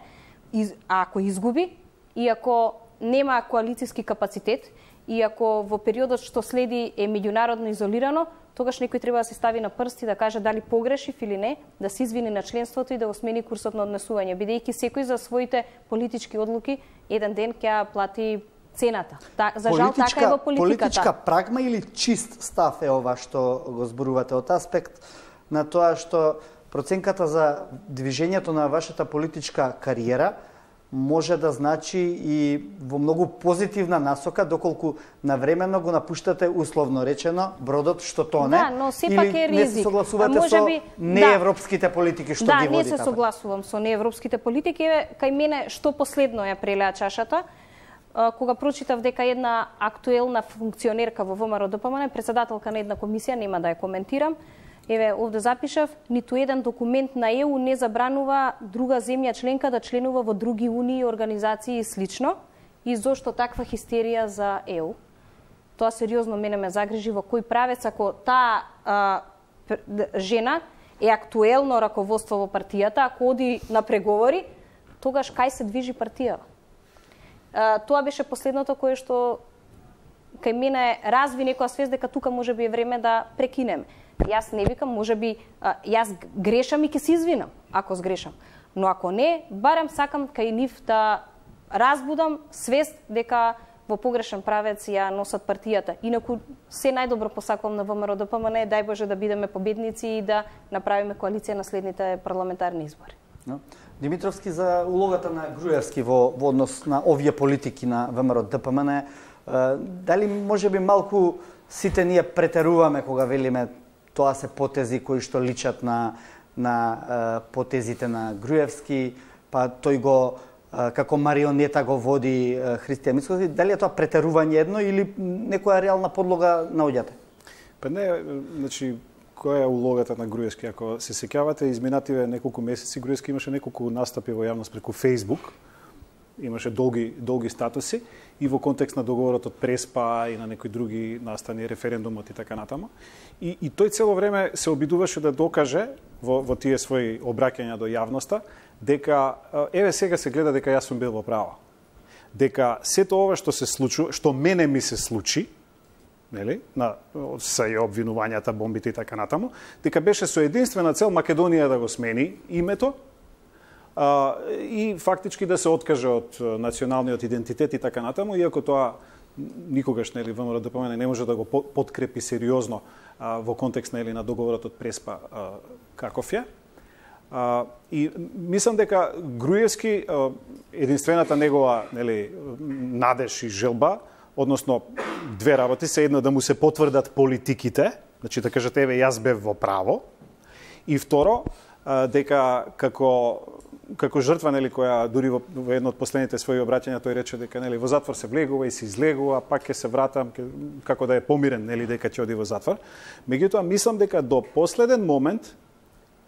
а ако изгуби и ако нема коалицијски капацитет и ако во периодот што следи е меѓународно изолирано, тогаш некој треба да се стави на прст и да каже дали погрешив или не, да се извини на членството и да го смени курсот на однесување, бидејќи секој за своите политички одлуки еден ден ќе плати цената. За жал така е во политиката. Политичка прагма или чист став е ова што го зборувате од аспект на тоа што проценката за движењето на вашата политичка кариера може да значи и во многу позитивна насока, доколку навремено го напуштате, условно речено, бродот што тоне, да, но сепак е ризик. Не се согласувате со неевропските политики што ги води. Да, не се согласувам со неевропските политики. Кај мене што последно ја прелеа чашата, кога прочитав дека една актуелна функционерка во ВМРО ДПМН, председателка на една комисија, нема да ја коментирам, еве овде запишав, ниту еден документ на ЕУ не забранува друга земја членка да членува во други унии, организации и слично. И зошто таква хистерија за ЕУ? Тоа сериозно мене ме загрижи во кој правец, ако таа жена е актуелно раководство во партијата, ако оди на преговори, тогаш кај се движи партијата? Тоа беше последното кое што кај мене разви некоја свест дека тука можеби е време да прекинеме. Јас не викам, можеби јас грешам и ќе се извинам ако сгрешам. Но ако не, барем сакам кај нив да разбудам свест дека во погрешен правец ја носат партијата. Инаку се најдобро посакувам на ВМРО ДПМН, дај Боже да бидеме победници и да направиме коалиција на следните парламентарни избори. Димитровски, за улогата на Груевски во однос на овие политики на ВМРО ДПМН, Дали може би малку сите ние претеруваме кога велиме тоа се потези кои што личат на потезите на Груевски, па тој го како марионета го води Христијан Мицкоски, дали е тоа претерување едно или некоја реална подлога наоѓате? Па не, значи, која е улогата на Груевски? Ако се сеќавате, изминативе неколку месеци Груевски имаше неколку настапи во јавност преку Facebook, имаше долги статуси и во контекст на договорот од Преспа и на некои други настани, референдумот и така натаму. И тој цело време се обидуваше да докаже во тие своји обраќања до јавноста дека еве сега се гледа дека јас сум бил во право. Дека сето ова што се случува, што мене ми се случи, нели, са и обвинувањата, бомбите и така натаму, дека беше со единствена цел Македонија да го смени името и фактички да се откаже од националниот идентитет и така натаму, иако тоа никогаш, нели, ВМРО-ДПМН не може да го подкрепи сериозно во контекст, нели, на договорот од Преспа каков е. И мислам дека Груевски, единствената негова, нели, надеж и желба, односно две работи се, едно да му се потврдат политиките, значи да кажете еве јас бев во право, и второ дека како жртва, нели, која дури во едно од последните своји обраќања тој рече дека, нели, во затвор се влегува и се излегува, пак ќе се вратам, како да е помирен, нели, дека ќе оди во затвор. Меѓутоа мислам дека до последен момент,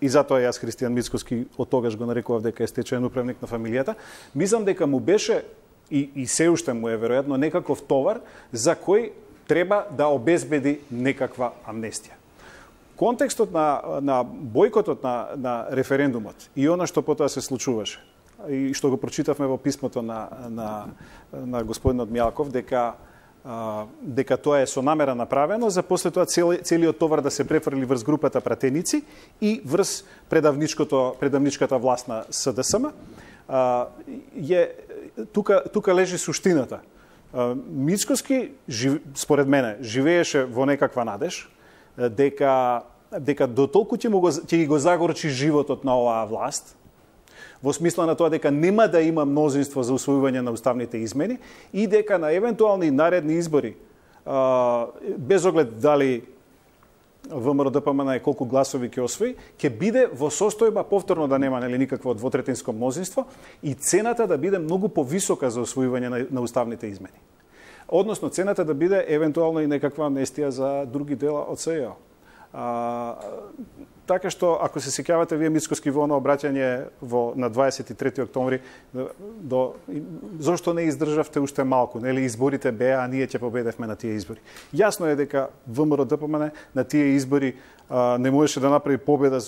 и затоа јас Христијан Мицкоски од тогаш го нарекував дека е стечаен управник на фамилијата, мислам дека му беше и се уште му е веројатно некаков товар за кој треба да обезбеди некаква амнестија. Контекстот на бојкотот на референдумот и она што потоа се случуваше и што го прочитавме во писмото на господинот Мјалков дека тоа е со намера направено за после тоа целиот товар да се префрли врз групата пратеници и врз предавничката власт на СДСМ. Тука лежи суштината. Мицкоски, според мене, живееше во некаква надеж дека до толку ќе ги го загорчи животот на оваа власт, во смисла на тоа дека нема да има мнозинство за усвојување на уставните измени и дека на евентуални наредни избори, без оглед дали ВМРО-ДПМН колку гласови ќе освои, ќе биде во состојба повторно да нема, нели, никакво двотретинско мнозинство и цената да биде многу повисока за усвојување на уставните измени. Односно, цената да биде евентуално и некаква амнестија за други дела од СЈО. Така што, ако се сеќавате вие Мицкоски во оно обраќање на 23 октомври, зошто не издржавте уште малку, нели, изборите беа, а ние ќе победевме на тие избори. Јасно е дека ВМРО-ДПМН на тие избори не можеше да направи победа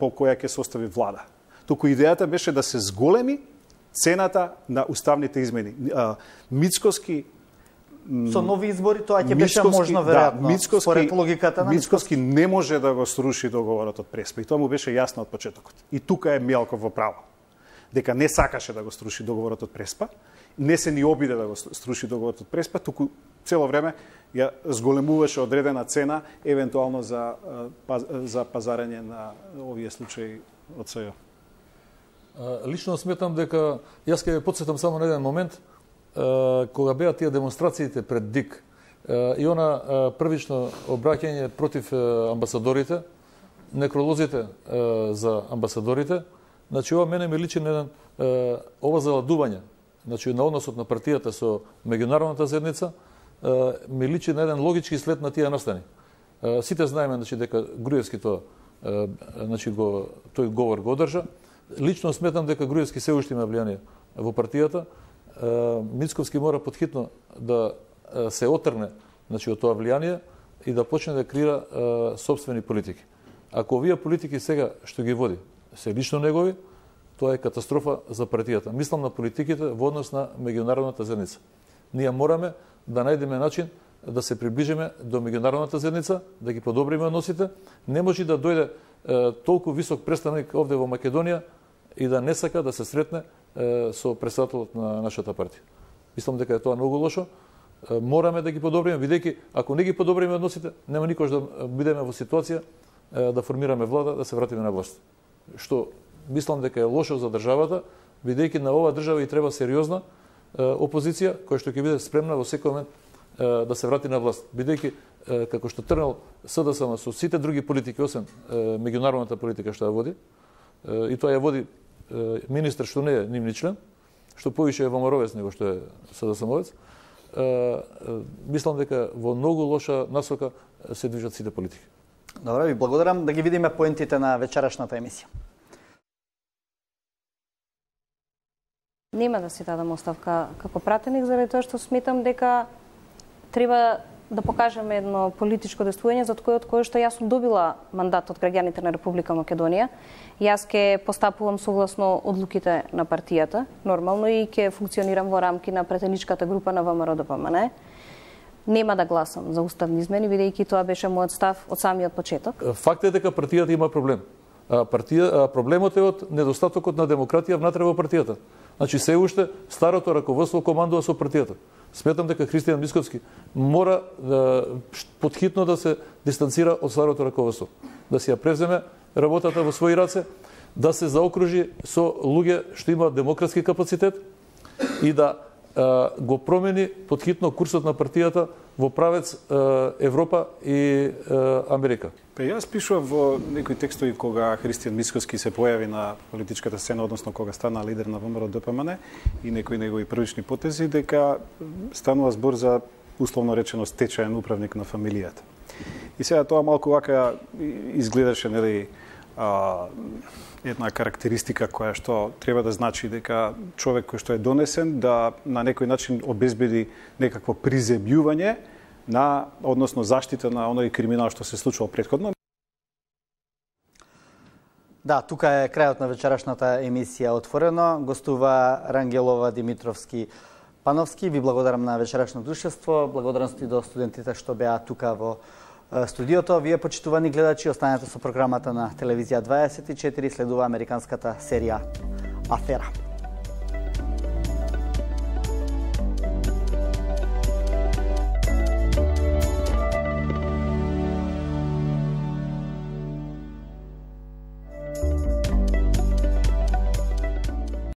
по која ќе состави влада. Туку идејата беше да се зголеми цената на уставните измени. Мицкоски со нови избори тоа ќе беше можно веројатно, според логиката на Мицкоски не може да го сруши договорот од Преспа и тоа му беше јасно од почетокот. И тука е Мјалков во право. Дека не сакаше да го сруши договорот од Преспа, не се ни обиде да го сруши договорот од Преспа, туку цело време ја зголемуваше одредена цена евентуално за пазарење на овие случаи од СЈО. Лично сметам дека јас ќе ве потсетам само на еден момент кога беа тие демонстрациите пред ДИК и она првично обраќање против амбасадорите, некролозите за амбасадорите, значи ова мене ми личи на еден ова заладување, значи на односот на партијата со меѓународната заедница, ми личи на еден логички след на тие настани. Сите знаеме, значи, дека Груевски тоа, значи, тој говор го одржа. Лично сметам дека Груевски се уште има влијание во партијата. Мицковски мора потхитно да се отрне, значи, од тоа влијание и да почне да креира собствени политики. Ако овие политики сега што ги води се лично негови, тоа е катастрофа за партијата. Мислам на политиките во однос на меѓународната заедница. Ние мораме да најдеме начин да се приближиме до меѓународната заедница, да ги подобриме односите. Не може да дојде толку висок представник овде во Македонија и да не сака да се сретне со председателот на нашата партија. Мислам дека е тоа многу лошо. Мораме да ги подобриме, бидејќи ако не ги подобриме односите, нема никош да бидеме во ситуација да формираме влада, да се вратиме на власт. Што мислам дека е лошо за државата, бидејќи на оваа држава и треба сериозна опозиција која што ќе биде спремна во секој момент да се врати на власт, бидејќи како што тргнал СДСМ со сите други политики освен меѓународната политика што ја води, и тоа ја води министр што не е нивни член, што повише е ВМРО-вец него што е СДСМ-овец, мислам дека во многу лоша насока се движат сите политики. Добро, ви благодарам. Да ги видиме поентите на вечерашната емисија. Нема да си дадам оставка како пратеник, заради тоа што сметам дека треба да покажеме едно политичко действување за кое што јас сум добила мандат од граѓаните на Република Македонија. Јас ќе постапувам согласно одлуките на партијата, нормално, и ќе функционирам во рамки на пратеничката група на ВМРО-ДПМНЕ. Нема да гласам за уставни измени, бидејќи тоа беше мојот став од самиот почеток. Факт е дека партијата има проблем. Проблемот е од недостатокот на демократија внатре во партијата. Значи, се уште старото раководство командува со партијата. Сметам дека Христијан Мицкоски мора подхитно да се дистанцира од старото раководство, да си ја преземе работата во своји раце, да се заокружи со луѓе што имаат демократски капацитет и да го промени подхитно курсот на партијата во правец Европа и Америка. Јас пишував во некои текстови кога Христијан Мицкоски се појави на политичката сцена, односно кога стана лидер на ВМРО-ДПМНЕ и некои негови првични потези, дека станува збор за условно речено стечаен управник на фамилијата. И сега тоа малку вака изгледаше, нели, една карактеристика која што треба да значи дека човек кој што е донесен да на некој начин обезбеди некакво приземјување на, односно заштита на оној криминал што се случувал претходно. Да, тука е крајот на вечерашната емисија Отворено. Гостува Рангелова, Димитровски, Пановски. Ви благодарам на вечерашното друштество. Благодарности до студентите што беа тука во студиото. Вие, почитувани гледачи, останете со програмата на Телевизија 24. Следува американската серија Афера.